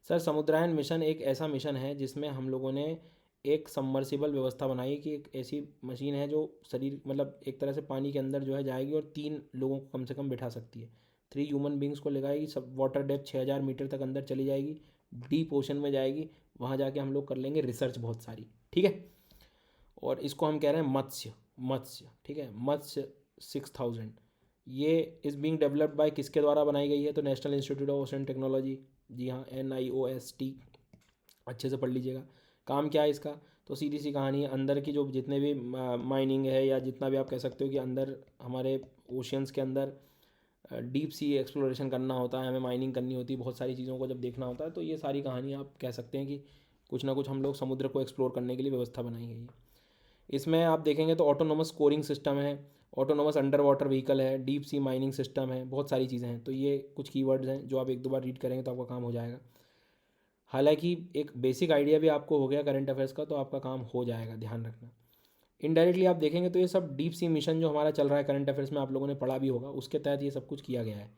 सर समुद्रायन मिशन एक ऐसा मिशन है जिसमें हम लोगों ने एक सबमर्सिबल व्यवस्था बनाई कि एक ऐसी मशीन है जो शरीर मतलब एक तरह से पानी के अंदर जो है जाएगी और 3 लोगों को कम से कम बिठा सकती है, 3 ह्यूमन बींग्स को लगाएगी, सब वाटर डेप्थ 6000 मीटर तक अंदर चली जाएगी, डीप ओशन में जाएगी, वहाँ जाके हम लोग कर लेंगे रिसर्च बहुत सारी, ठीक है। और इसको हम कह रहे हैं मत्स्य, मत्स्य, ठीक है, मत्स्य 6000। ये इज़ बीइंग डेवलप्ड बाय किसके द्वारा बनाई गई है, तो National Institute of Ocean Technology, जी हाँ NIOST, अच्छे से पढ़ लीजिएगा। काम क्या है इसका, तो सीधी सी कहानी है, अंदर की जो जितने भी माइनिंग है या जितना भी आप कह सकते हो कि अंदर हमारे ओशियंस के अंदर डीप सी एक्सप्लोरेशन करना होता है, हमें माइनिंग करनी होती है, बहुत सारी चीज़ों को जब देखना होता है, तो ये सारी कहानी आप कह सकते हैं कि कुछ ना कुछ हम लोग समुद्र को एक्सप्लोर करने के लिए व्यवस्था बनाई गई है। इसमें आप देखेंगे तो ऑटोनोमस स्कोरिंग सिस्टम है, ऑटोनोमस अंडर वाटर व्हीकल है, डीप सी माइनिंग सिस्टम है, बहुत सारी चीज़ें हैं। तो ये कुछ कीवर्ड्स हैं जो आप एक दो बार रीड करेंगे तो आपका काम हो जाएगा। हालांकि एक बेसिक आइडिया भी आपको हो गया करंट अफेयर्स का तो आपका काम हो जाएगा, ध्यान रखना। इनडायरेक्टली आप देखेंगे तो ये सब डीप सी मिशन जो हमारा चल रहा है करंट अफेयर्स में, आप लोगों ने पढ़ा भी होगा, उसके तहत ये सब कुछ किया गया है।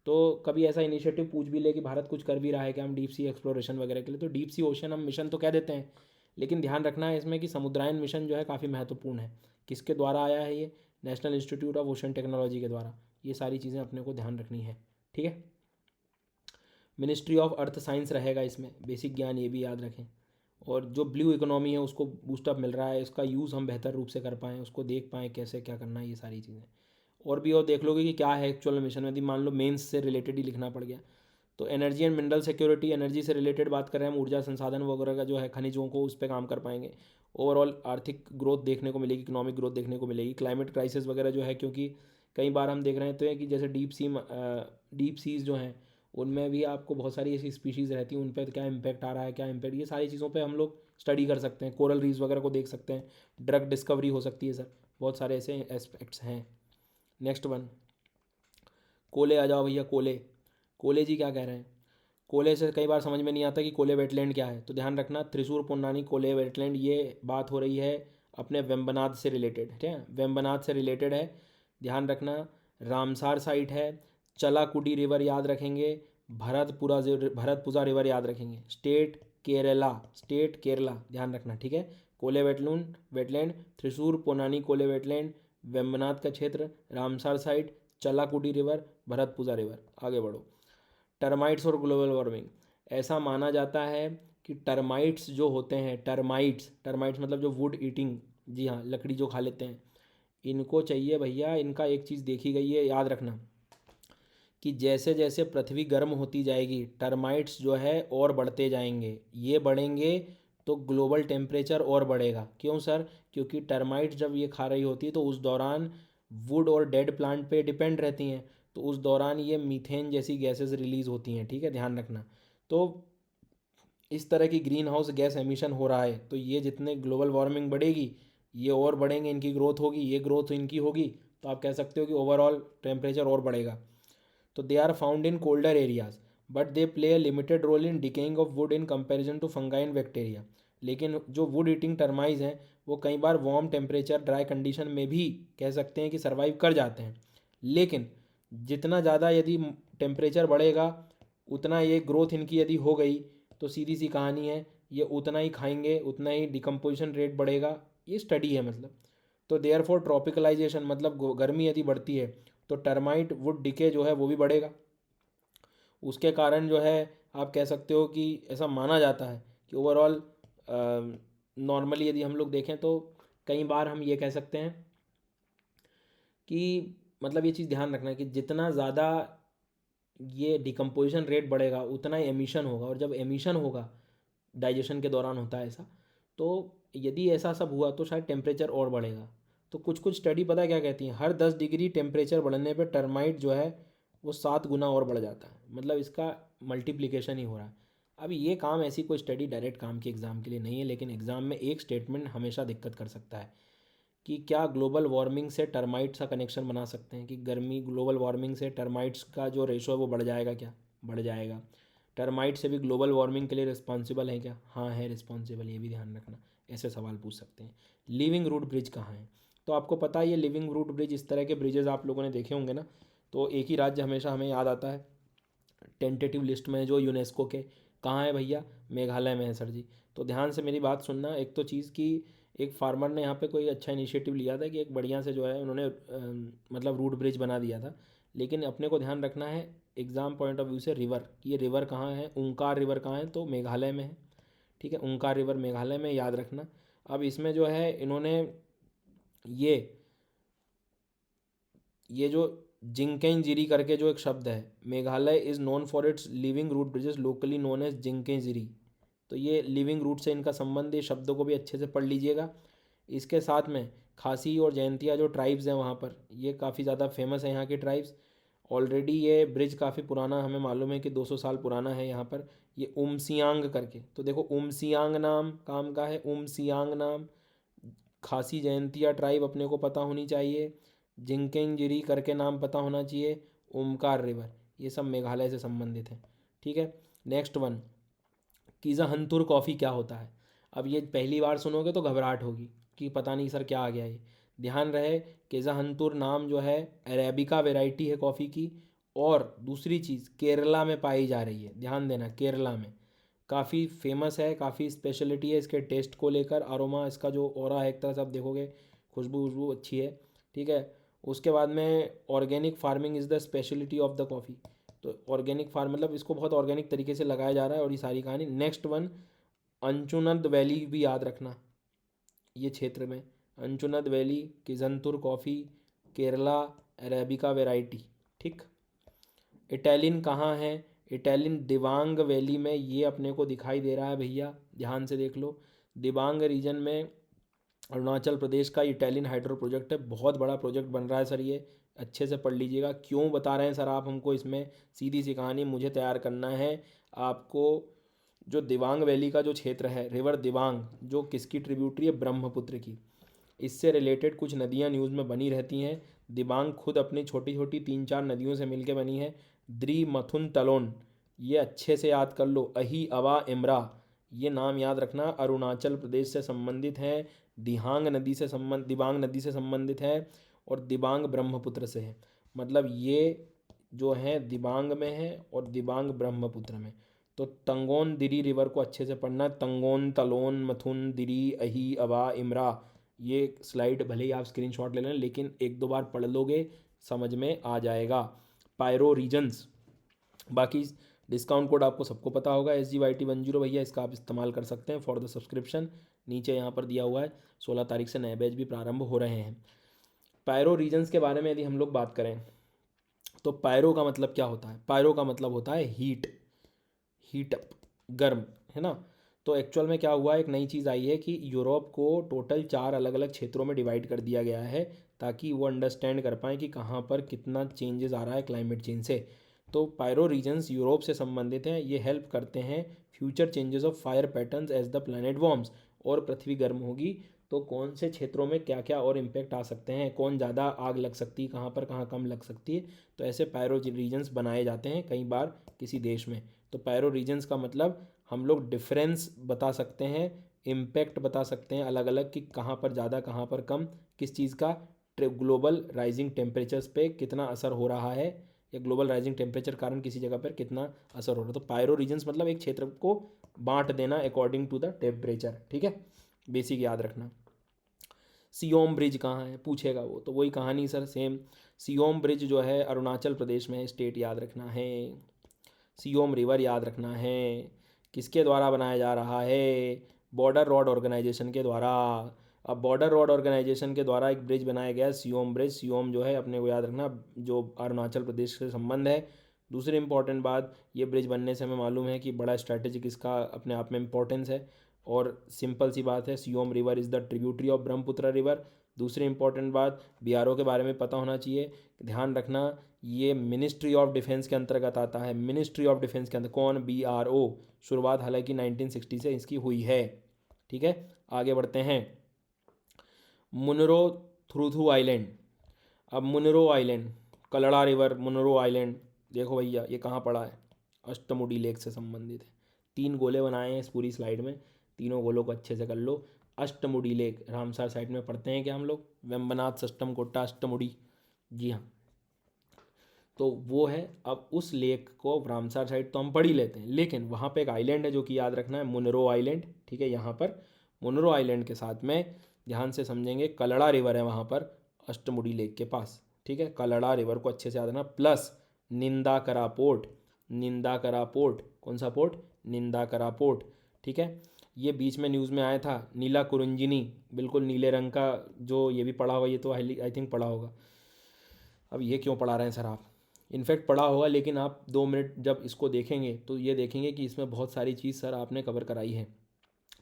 तो कभी ऐसा इनिशिएटिव पूछ भी ले कि भारत कुछ कर भी रहा है कि हम डीप सी एक्सप्लोरेशन वगैरह के लिए, तो डीप सी ओशन हम मिशन तो कह देते हैं, लेकिन ध्यान रखना है इसमें कि समुद्रायन मिशन जो है काफ़ी महत्वपूर्ण है। किसके द्वारा आया है ये, national Institute of Ocean technology के द्वारा। ये सारी चीज़ें अपने को ध्यान रखनी है, ठीक है। मिनिस्ट्री ऑफ अर्थ साइंस रहेगा इसमें, बेसिक ज्ञान ये भी याद रखें। और जो ब्लू इकोनॉमी है उसको बूस्टअप मिल रहा है, उसका यूज़ हम बेहतर रूप से कर पाएँ, उसको देख पाएँ कैसे क्या करना है, ये सारी चीज़ें। और भी और देख लोगे कि क्या है एक्चुअल मिशन में, यदि मान लो मेंस से रिलेटेड ही लिखना पड़ गया तो energy and mineral security, energy से रिलेटेड बात कर रहे हैं, हम ऊर्जा संसाधन वगैरह का जो है खनिजों को, उस पर काम कर पाएंगे। ओवरऑल आर्थिक ग्रोथ देखने को मिलेगी, इकोनॉमिक ग्रोथ देखने को मिलेगी। क्लाइमेट क्राइसिस वगैरह जो है, क्योंकि कई बार हम देख रहे हैं कि जैसे डीप सीज जो हैं उनमें भी आपको बहुत सारी ऐसी स्पीशीज़ रहती हैं, उन पर क्या इम्पैक्ट आ रहा है, क्या इम्पैक्ट, ये सारी चीज़ों पे हम लोग स्टडी कर सकते हैं। कोरल रीफ्स वगैरह को देख सकते हैं, ड्रग डिस्कवरी हो सकती है सर, बहुत सारे ऐसे एस्पेक्ट्स हैं। नेक्स्ट वन, कोले आ जाओ भैया, कोले। कोले जी क्या कह रहे हैं, कोले से कई बार समझ में नहीं आता कि कोले वेटलैंड क्या है, तो ध्यान रखना त्रिशूर पोन्नानी कोले वेटलैंड, ये बात हो रही है अपने वेम्बनाथ से रिलेटेड, ठीक है, वेम्बनाथ से रिलेटेड है, ध्यान रखना। रामसार साइट है, चलाकुडी रिवर याद रखेंगे, भरतपुजा रिवर याद रखेंगे, स्टेट केरला ध्यान रखना, ठीक है। कोले वेटलैंड, त्रिशूर पोनानी कोले वेटलैंड, वेम्बनाथ का क्षेत्र, Ramsar site, Chalakudy river, Bharathapuzha river. आगे बढ़ो। टर्माइट्स और ग्लोबल वार्मिंग। ऐसा माना जाता है कि टर्माइट्स जो होते हैं, टर्माइट्स मतलब जो वुड ईटिंग, जी हाँ, लकड़ी जो खा लेते हैं, इनको चाहिए भैया, इनका एक चीज़ देखी गई है, याद रखना, कि जैसे जैसे पृथ्वी गर्म होती जाएगी टर्माइट्स जो है और बढ़ते जाएंगे। ये बढ़ेंगे तो ग्लोबल टेम्परेचर और बढ़ेगा। क्यों सर? क्योंकि टर्माइट्स जब ये खा रही होती है तो उस दौरान वुड और डेड प्लांट पे डिपेंड रहती हैं, तो उस दौरान ये मीथेन जैसी गैसेस रिलीज़ होती हैं। ठीक है, ध्यान रखना। तो इस तरह की ग्रीन हाउस गैस एमिशन हो रहा है, तो ये जितने ग्लोबल वार्मिंग बढ़ेगी ये और बढ़ेंगे, इनकी ग्रोथ होगी, ये ग्रोथ इनकी होगी, तो आप कह सकते हो कि ओवरऑल टेम्परेचर और बढ़ेगा। तो they are found in colder areas but they play a limited role in decaying of wood in comparison to fungi and bacteria. लेकिन जो वुड ईटिंग टर्माइज हैं वो कई बार वार्म टेम्परेचर ड्राई कंडीशन में भी कह सकते हैं कि सर्वाइव कर जाते हैं। लेकिन जितना ज़्यादा यदि टेम्परेचर बढ़ेगा उतना ये ग्रोथ इनकी यदि हो गई तो सीधी सी कहानी है, ये उतना ही खाएंगे, उतना ही डिकम्पोजिशन रेट बढ़ेगा। ये स्टडी है मतलब। तो देयर फॉर ट्रॉपिकलाइजेशन मतलब गर्मी यदि बढ़ती है तो टर्माइट वुड डिके जो है वो भी बढ़ेगा। उसके कारण जो है आप कह सकते हो कि ऐसा माना जाता है कि ओवरऑल नॉर्मली यदि हम लोग देखें तो कई बार हम ये कह सकते हैं कि मतलब ये चीज़ ध्यान रखना कि जितना ज़्यादा ये डिकम्पोजिशन रेट बढ़ेगा उतना ही एमिशन होगा, और जब एमिशन होगा डाइजेशन के दौरान होता है ऐसा, तो यदि ऐसा सब हुआ तो शायद टेम्परेचर और बढ़ेगा। तो कुछ कुछ स्टडी पता है क्या कहती हैं, हर 10 डिग्री टेम्परेचर बढ़ने पर टर्माइट जो है वो 7 गुना और बढ़ जाता है, मतलब इसका मल्टीप्लिकेशन ही हो रहा है। अब ये काम ऐसी कोई स्टडी डायरेक्ट काम की एग्ज़ाम के लिए नहीं है, लेकिन एग्ज़ाम में एक स्टेटमेंट हमेशा दिक्कत कर सकता है कि क्या ग्लोबल वार्मिंग से टर्माइट्स का कनेक्शन बना सकते हैं कि गर्मी ग्लोबल वार्मिंग से टर्माइट्स का जो रेशो है वो बढ़ जाएगा क्या? बढ़ जाएगा। टर्माइट से भी ग्लोबल वार्मिंग के लिए रिस्पॉन्सिबल है क्या? हाँ है रिस्पॉन्सिबल, ये भी ध्यान रखना। ऐसे सवाल पूछ सकते हैं। लिविंग रूट ब्रिज कहाँ है? तो आपको पता है ये लिविंग रूट ब्रिज, इस तरह के ब्रिजेज आप लोगों ने देखे होंगे ना, तो एक ही राज्य हमेशा हमें याद आता है टेंटेटिव लिस्ट में जो यूनेस्को के। कहाँ है भैया? मेघालय में है सर जी। तो ध्यान से मेरी बात सुनना। एक तो चीज़ कि एक फार्मर ने यहाँ पे कोई अच्छा इनिशिएटिव लिया था कि एक बढ़िया से जो है उन्होंने मतलब रूट ब्रिज बना दिया था। लेकिन अपने को ध्यान रखना है एग्ज़ाम पॉइंट ऑफ व्यू से रिवर, ये रिवर कहाँ है, ओंकार रिवर कहाँ है, तो मेघालय में है। ठीक है, ओंकार रिवर मेघालय में, याद रखना। अब इसमें जो है इन्होंने ये जो जिंकेंजिरी करके जो एक शब्द है, Meghalaya is known for its living root bridges locally known as Jingkiengjri. तो ये लिविंग रूट से इनका संबंध, ये शब्दों को भी अच्छे से पढ़ लीजिएगा। इसके साथ में खासी और जयंतिया जो ट्राइब्स हैं वहाँ पर, ये काफ़ी ज़्यादा फेमस है यहाँ के ट्राइब्स। ऑलरेडी ये ब्रिज काफ़ी पुराना, हमें मालूम है कि 200 साल पुराना है यहाँ पर। ये उमसियांग करके, तो देखो उमसियांग नाम काम का है, उमसियांग नाम। खासी जयंतिया ट्राइब अपने को पता होनी चाहिए, जिंकेंजिरी करके नाम पता होना चाहिए, ओमकार रिवर, ये सब मेघालय से संबंधित है। ठीक है, नेक्स्ट वन, कीज़ाहंतुर कॉफ़ी क्या होता है? अब ये पहली बार सुनोगे तो घबराहट होगी कि पता नहीं सर क्या आ गया ये। ध्यान रहे, कीज़ाहंतुर नाम जो है अरेबिका वैरायटी है कॉफ़ी की, और दूसरी चीज़ केरला में पाई जा रही है। ध्यान देना, केरला में काफ़ी फेमस है, काफ़ी स्पेशलिटी है इसके टेस्ट को लेकर। अरोमा इसका जो ऑरा है एक तरह से आप देखोगे, खुशबू खुशबू अच्छी है। ठीक है, उसके बाद में organic farming is the speciality of the coffee. तो ऑर्गेनिक फार्म मतलब इसको बहुत ऑर्गेनिक तरीके से लगाया जा रहा है, और ये सारी कहानी। नेक्स्ट वन, अंचुनद वैली भी याद रखना, ये क्षेत्र में अंचुनद वैली, किजंतुर कॉफ़ी, केरला, अरेबिका वैरायटी। ठीक, इटैलिन कहाँ है? इटैलिन दिबांग वैली में, ये अपने को दिखाई दे रहा है भैया, ध्यान से देख लो। दिबांग रीजन में अरुणाचल प्रदेश का इटैलिन हाइड्रो प्रोजेक्ट है, बहुत बड़ा प्रोजेक्ट बन रहा है सर ये, अच्छे से पढ़ लीजिएगा। क्यों बता रहे हैं सर आप हमको इसमें? सीधी सी कहानी, मुझे तैयार करना है आपको। जो दिबांग वैली का जो क्षेत्र है, रिवर दिबांग, जो किसकी ट्रिब्यूटरी है? ब्रह्मपुत्र की। इससे रिलेटेड कुछ नदियाँ न्यूज़ में बनी रहती हैं। दिबांग खुद अपनी छोटी छोटी 3-4 नदियों से मिलकर बनी है। द्री मथुन तलोन, ये अच्छे से याद कर लो। अही अवा इमरा, ये नाम याद रखना, अरुणाचल प्रदेश से संबंधित हैं। दिबांग नदी से संबंधित है, और दिबांग ब्रह्मपुत्र से है। मतलब ये जो है दिबांग में है और दिबांग ब्रह्मपुत्र में। तो तंगोन दिरी रिवर को अच्छे से पढ़ना, तंगोन तलोन मथुन दिरी अही अवा इमरा। ये स्लाइड भले ही आप स्क्रीनशॉट ले लें, लेकिन एक दो बार पढ़ लोगे समझ में आ जाएगा। पायरो रीजन्स, बाकी डिस्काउंट कोड आपको सबको पता होगा, SGYT10 भैया, इसका आप इस्तेमाल कर सकते हैं फॉर द सब्सक्रिप्शन। नीचे यहाँ पर दिया हुआ है, 16 तारीख से नए बैच भी प्रारंभ हो रहे हैं। पायरो रीजन्स के बारे में यदि हम लोग बात करें तो पायरो का मतलब क्या होता है? पायरो का मतलब होता है हीट, हीट अप, गर्म, है ना। तो एक्चुअल में क्या हुआ, एक नई चीज़ आई है कि यूरोप को टोटल 4 अलग अलग क्षेत्रों में डिवाइड कर दिया गया है, ताकि वो अंडरस्टैंड कर पाएँ कि कहाँ पर कितना चेंजेस आ रहा है क्लाइमेट चेंज से। तो पायरो रीजन्स यूरोप से संबंधित हैं, ये हेल्प करते हैं future changes of fire patterns as the planet warms. और पृथ्वी गर्म होगी तो कौन से क्षेत्रों में क्या क्या और इम्पैक्ट आ सकते हैं, कौन ज़्यादा आग लग सकती है, कहाँ पर कहाँ कम लग सकती है। तो ऐसे पायरो रीजन्स बनाए जाते हैं कई बार किसी देश में। तो पायरो रीजन्स का मतलब हम लोग डिफरेंस बता सकते हैं, इम्पैक्ट बता सकते हैं अलग अलग, कि कहाँ पर ज़्यादा कहाँ पर कम, किस चीज़ का ग्लोबल राइजिंग टेम्परेचर्स पे कितना असर हो रहा है, या ग्लोबल राइजिंग टेम्परेचर कारण किसी जगह पर कितना असर हो रहा है। तो पायरो रीजन्स मतलब एक क्षेत्र को बांट देना अकॉर्डिंग टू द टेम्परेचर, ठीक है, बेसिक याद रखना। सियोम ब्रिज कहाँ है पूछेगा वो, तो वही कहानी सर सेम। सियोम ब्रिज जो है अरुणाचल प्रदेश में है, स्टेट याद रखना है। सियोम रिवर याद रखना है। किसके द्वारा बनाया जा रहा है? बॉर्डर रोड ऑर्गेनाइजेशन के द्वारा। अब बॉर्डर रोड ऑर्गेनाइजेशन के द्वारा एक ब्रिज बनाया गया है, सियोम ब्रिज। सियोम जो है अपने को याद रखना, जो अरुणाचल प्रदेश से संबंध है। दूसरी इंपॉर्टेंट बात, ये ब्रिज बनने से हमें मालूम है कि बड़ा स्ट्रैटेजिक इसका अपने आप में इंपॉर्टेंस है। और सिंपल सी बात है, Siyom river is the tributary of Brahmaputra river. दूसरी इंपॉर्टेंट बात, BRO के बारे में पता होना चाहिए, ध्यान रखना, ये मिनिस्ट्री ऑफ डिफेंस के अंतर्गत आता है। मिनिस्ट्री ऑफ डिफेंस के अंदर कौन? BRO। शुरुआत हालांकि 1960 से इसकी हुई है, ठीक है। आगे बढ़ते हैं। मुनरो थ्रूथू आइलैंड। अब Munroe island, Kallada river, Munroe island, देखो भैया ये कहाँ पड़ा है? अष्टमुडी लेक से संबंधित है। 3 गोले बनाए हैं इस पूरी स्लाइड में, तीनों गोलों को अच्छे से कर लो। अष्टमुडी लेक रामसार साइड में पढ़ते हैं क्या हम लोग? वेम्बनाथ सष्टम कोट्टा अष्टमुडी, जी हाँ, तो वो है। अब उस लेक को रामसार साइड तो हम पढ़ ही लेते हैं, लेकिन वहाँ पे एक आइलैंड है जो कि याद रखना है, मुनरो आइलैंड, ठीक है। यहाँ पर मुनरो आइलैंड के साथ में ध्यान से समझेंगे, कलड़ा रिवर है वहाँ पर अष्टमुडी लेक के पास, ठीक है। कलड़ा रिवर को अच्छे से याद रखना, प्लस निंदाकरा पोर्ट। निंदाकरा पोर्ट, कौन सा पोर्ट? निंदाकरा पोर्ट, ठीक है। ये बीच में न्यूज़ में आया था, नीला कुरुंजिनी, बिल्कुल नीले रंग का, जो ये भी पढ़ा होगा, ये तो आई थिंक पढ़ा होगा। अब ये क्यों पढ़ा रहे हैं सर आप? इनफैक्ट पढ़ा होगा, लेकिन आप 2 मिनट जब इसको देखेंगे तो ये देखेंगे कि इसमें बहुत सारी चीज़ सर आपने कवर कराई है।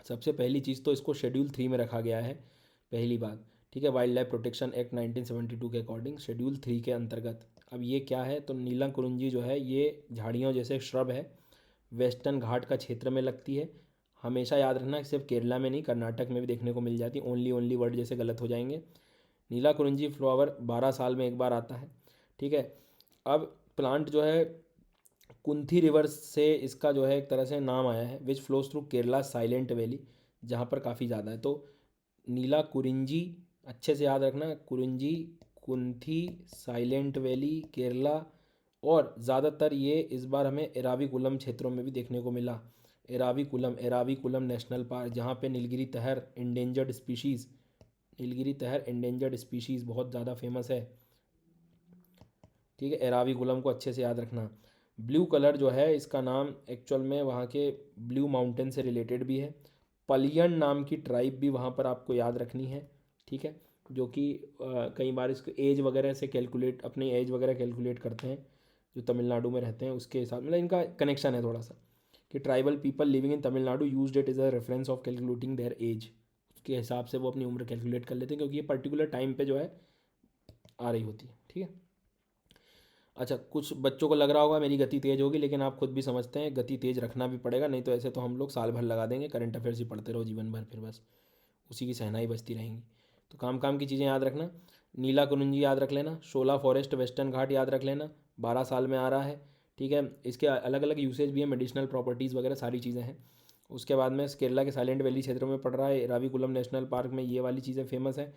सबसे पहली चीज़ तो इसको शेड्यूल 3 में रखा गया है, पहली बात, ठीक है। वाइल्ड लाइफ प्रोटेक्शन एक्ट 1972 के अकॉर्डिंग शेड्यूल 3 के अंतर्गत। अब ये क्या है? तो नीला कुरुंजी जो है ये झाड़ियों जैसे श्रब है, वेस्टर्न घाट का क्षेत्र में लगती है। हमेशा याद रखना, सिर्फ केरला में नहीं, कर्नाटक में भी देखने को मिल जाती है। ओनली ओनली वर्ड जैसे गलत हो जाएंगे। नीला कुरुंजी फ्लावर 12 साल में एक बार आता है, ठीक है। अब प्लांट जो है कुंथी रिवर से इसका जो है एक तरह से नाम आया है, which flows through Kerala silent valley, जहाँ पर काफ़ी ज़्यादा है। तो नीला कुरिंजी अच्छे से याद रखना, कुरिंजी, कुंथी, साइलेंट वैली, केरला। और ज़्यादातर ये इस बार हमें एराविकुलम क्षेत्रों में भी देखने को मिला। एराविकुलम, एराविकुलम नेशनल पार्क, जहाँ पे नीलगिरी तहर इंडेंजर्ड स्पीशीज़, नीलगिरी तहर इंडेंजर्ड स्पीशीज़ बहुत ज़्यादा फेमस है, ठीक है। एराविकुलम को अच्छे से याद रखना। ब्लू कलर जो है इसका नाम एक्चुअल में वहाँ के ब्लू माउंटेन से रिलेटेड भी है। पलियन नाम की ट्राइब भी वहाँ पर आपको याद रखनी है, ठीक है। जो कि कई बार इसको एज वगैरह से कैलकुलेट, अपनी एज वगैरह कैलकुलेट करते हैं, जो तमिलनाडु में रहते हैं उसके हिसाब, मतलब इनका कनेक्शन है थोड़ा सा, कि tribal people living in Tamil Nadu use it is a reference of calculating their age. उसके हिसाब से वो अपनी उम्र कैलकुलेट कर लेते हैं, क्योंकि ये पर्टिकुलर टाइम पे जो है आ रही होती है, ठीक है। अच्छा, कुछ बच्चों को लग रहा होगा मेरी गति तेज़ होगी, लेकिन आप खुद भी समझते हैं गति तेज़ रखना भी पड़ेगा, नहीं तो ऐसे तो हम लोग साल भर लगा देंगे, करंट अफेयर्स ही पढ़ते रहो जीवन भर, फिर बस उसी की सहनाई बजती रहेंगी। तो काम काम की चीज़ें याद रखना। नीला कुरुंजी याद रख लेना, शोला फॉरेस्ट वेस्टर्न घाट याद रख लेना, 12 साल में आ रहा है, ठीक है। इसके अलग अलग यूसेज भी है, मेडिसिनल प्रॉपर्टीज़ वगैरह सारी चीज़ें हैं। उसके बाद में केरला के साइलेंट वैली क्षेत्रों में पड़ रहा है, एराविकुलम नेशनल पार्क में ये वाली चीज़ें फेमस है।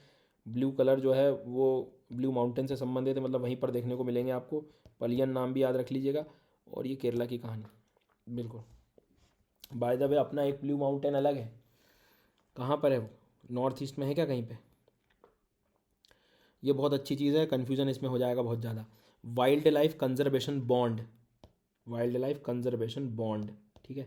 ब्लू कलर जो है वो ब्लू माउंटेन से संबंधित है, मतलब वहीं पर देखने को मिलेंगे आपको। पलियन नाम भी याद रख लीजिएगा। और ये केरला की कहानी, बिल्कुल। बाय द वे अपना एक ब्लू माउंटेन अलग है, कहाँ पर है वो? नॉर्थ ईस्ट में है क्या कहीं पे? ये बहुत अच्छी चीज़ है, कन्फ्यूज़न इसमें हो जाएगा बहुत ज़्यादा। Wild life conservation bond, wild life conservation bond, ठीक है।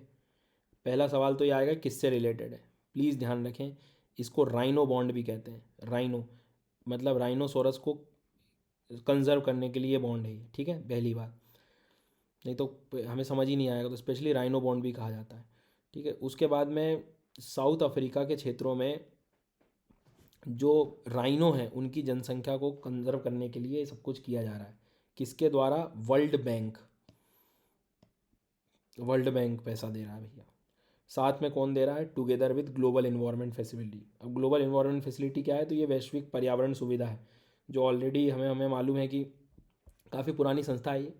पहला सवाल तो ये आएगा किससे रिलेटेड है, प्लीज़ ध्यान रखें। इसको राइनो बॉन्ड भी कहते हैं। राइनो मतलब राइनोसोरस को कंजर्व करने के लिए बॉन्ड है ये, ठीक है, पहली बात। नहीं तो हमें समझ ही नहीं आएगा, तो स्पेशली राइनो बॉन्ड भी कहा जाता है, ठीक है। उसके बाद में साउथ अफ्रीका के क्षेत्रों में जो राइनो है उनकी जनसंख्या को कंजर्व करने के लिए सब कुछ किया जा रहा है। किसके द्वारा? वर्ल्ड बैंक पैसा दे रहा है भैया। साथ में कौन दे रहा है? Together with global environment facility. अब ग्लोबल इन्वायरमेंट फैसिलिटी क्या है? तो ये वैश्विक पर्यावरण सुविधा है, जो ऑलरेडी हमें हमें मालूम है कि काफ़ी पुरानी संस्था है ये।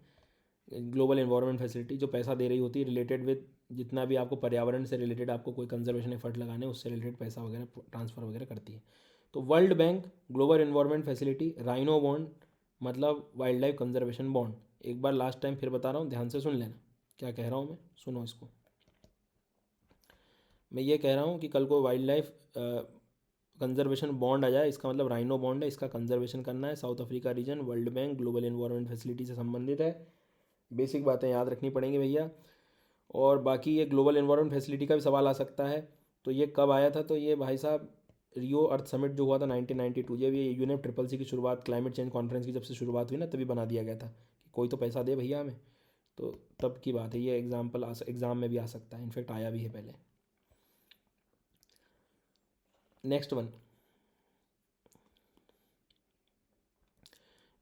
ग्लोबल इन्वायरमेंट फैसिलिटी जो पैसा दे रही होती है रिलेटेड विद जितना भी आपको पर्यावरण से रिलेटेड आपको कोई कंजर्वेशन एफर्ट लगाने उससे रिलेटेड पैसा वगैरह ट्रांसफ़र वगैरह करती है। तो world bank, global environment facility, rhino bond मतलब वाइल्ड लाइफ कंजर्वेशन बॉन्ड। एक बार लास्ट टाइम फिर बता रहा हूँ, ध्यान से सुन लेना क्या कह रहा हूँ मैं, सुनो इसको। मैं ये कह रहा हूँ कि कल को वाइल्ड लाइफ कंजर्वेशन बॉन्ड आ जाए, इसका मतलब राइनो बॉन्ड है, इसका कंजर्वेशन करना है। South Africa reason, world bank, global environment facility से संबंधित है। बेसिक बातें याद रखनी पड़ेंगी भैया। और बाकी ये ग्लोबल इन्वायरमेंट फैसिलिटी का भी सवाल आ सकता है। तो ये कब आया था? तो ये भाई साहब रियो अर्थ समिट जो हुआ था 1992, जब ये यूनेप ट्रिपल सी की शुरुआत, क्लाइमेट चेंज कॉन्फ्रेंस की जब से शुरुआत हुई ना, तभी बना दिया गया था कि कोई तो पैसा दे भैया हमें। तो तब की बात है ये। एग्ज़ाम में भी आ सकता है, इनफेक्ट आया भी है पहले। नेक्स्ट वन,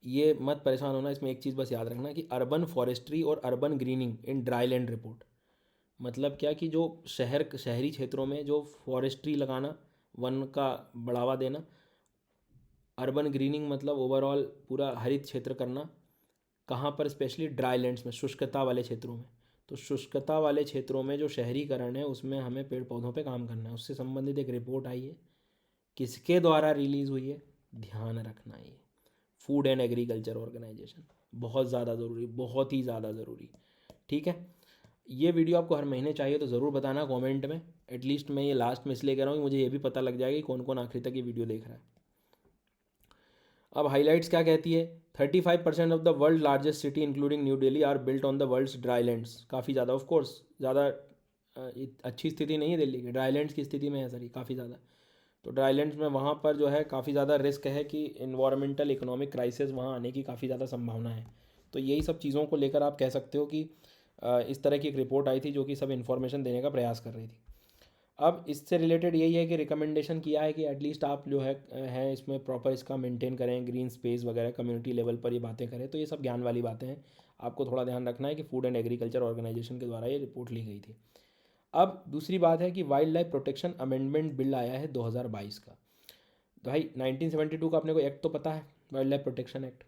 ये मत परेशान होना, इसमें एक चीज़ बस याद रखना कि अर्बन फॉरेस्ट्री और urban grinning in dry land report. मतलब क्या कि जो शहरी क्षेत्रों में जो फॉरेस्ट्री लगाना, वन का बढ़ावा देना, अर्बन ग्रीनिंग मतलब ओवरऑल पूरा हरित क्षेत्र करना। कहाँ पर? स्पेशली ड्राई लैंड्स में, शुष्कता वाले क्षेत्रों में। तो शुष्कता वाले क्षेत्रों में जो शहरीकरण है उसमें हमें पेड़ पौधों पे काम करना है। उससे संबंधित एक रिपोर्ट आई है, किसके द्वारा रिलीज़ हुई है? ध्यान रखना, ये फूड एंड एग्रीकल्चर ऑर्गेनाइजेशन। बहुत ज़्यादा ज़रूरी, बहुत ही ज़्यादा ज़रूरी, ठीक है। ये वीडियो आपको हर महीने चाहिए तो ज़रूर बताना कमेंट में। एटलीस्ट मैं ये लास्ट में इसलिए कह रहा हूँ कि मुझे ये भी पता लग जाएगा कि कौन कौन आखिरी तक ये वीडियो देख रहा है। अब हाइलाइट्स क्या कहती है? 35% of the world largest city including New Delhi are built on the world's dry lands. काफ़ी ज़्यादा, ऑफ कोर्स ज़्यादा अच्छी स्थिति नहीं है दिल्ली की, ड्राई लैंड्स की स्थिति में है सर, काफ़ी ज़्यादा। तो ड्राई लैंड्स में वहाँ पर जो है काफ़ी ज़्यादा रिस्क है कि इन्वायरमेंटल इकोनॉमिक क्राइसिस वहाँ आने की काफ़ी ज़्यादा संभावना है। तो यही सब चीज़ों को लेकर आप कह सकते हो कि इस तरह की एक रिपोर्ट आई थी जो कि सब इन्फॉर्मेशन देने का प्रयास कर रही थी। अब इससे रिलेटेड यही है कि रिकमेंडेशन किया है कि एटलीस्ट आप जो है इसमें प्रॉपर इसका मेंटेन करें, ग्रीन स्पेस वगैरह कम्युनिटी लेवल पर ये बातें करें। तो ये सब ज्ञान वाली बातें हैं, आपको थोड़ा ध्यान रखना है कि फूड एंड एग्रीकल्चर ऑर्गेनाइजेशन के द्वारा ये रिपोर्ट ली गई थी। अब दूसरी बात है कि wild life protection amendment bill आया है 2022 का। तो भाई 1972 का अपने को एक्ट तो पता है, वाइल्ड लाइफ प्रोटेक्शन एक्ट।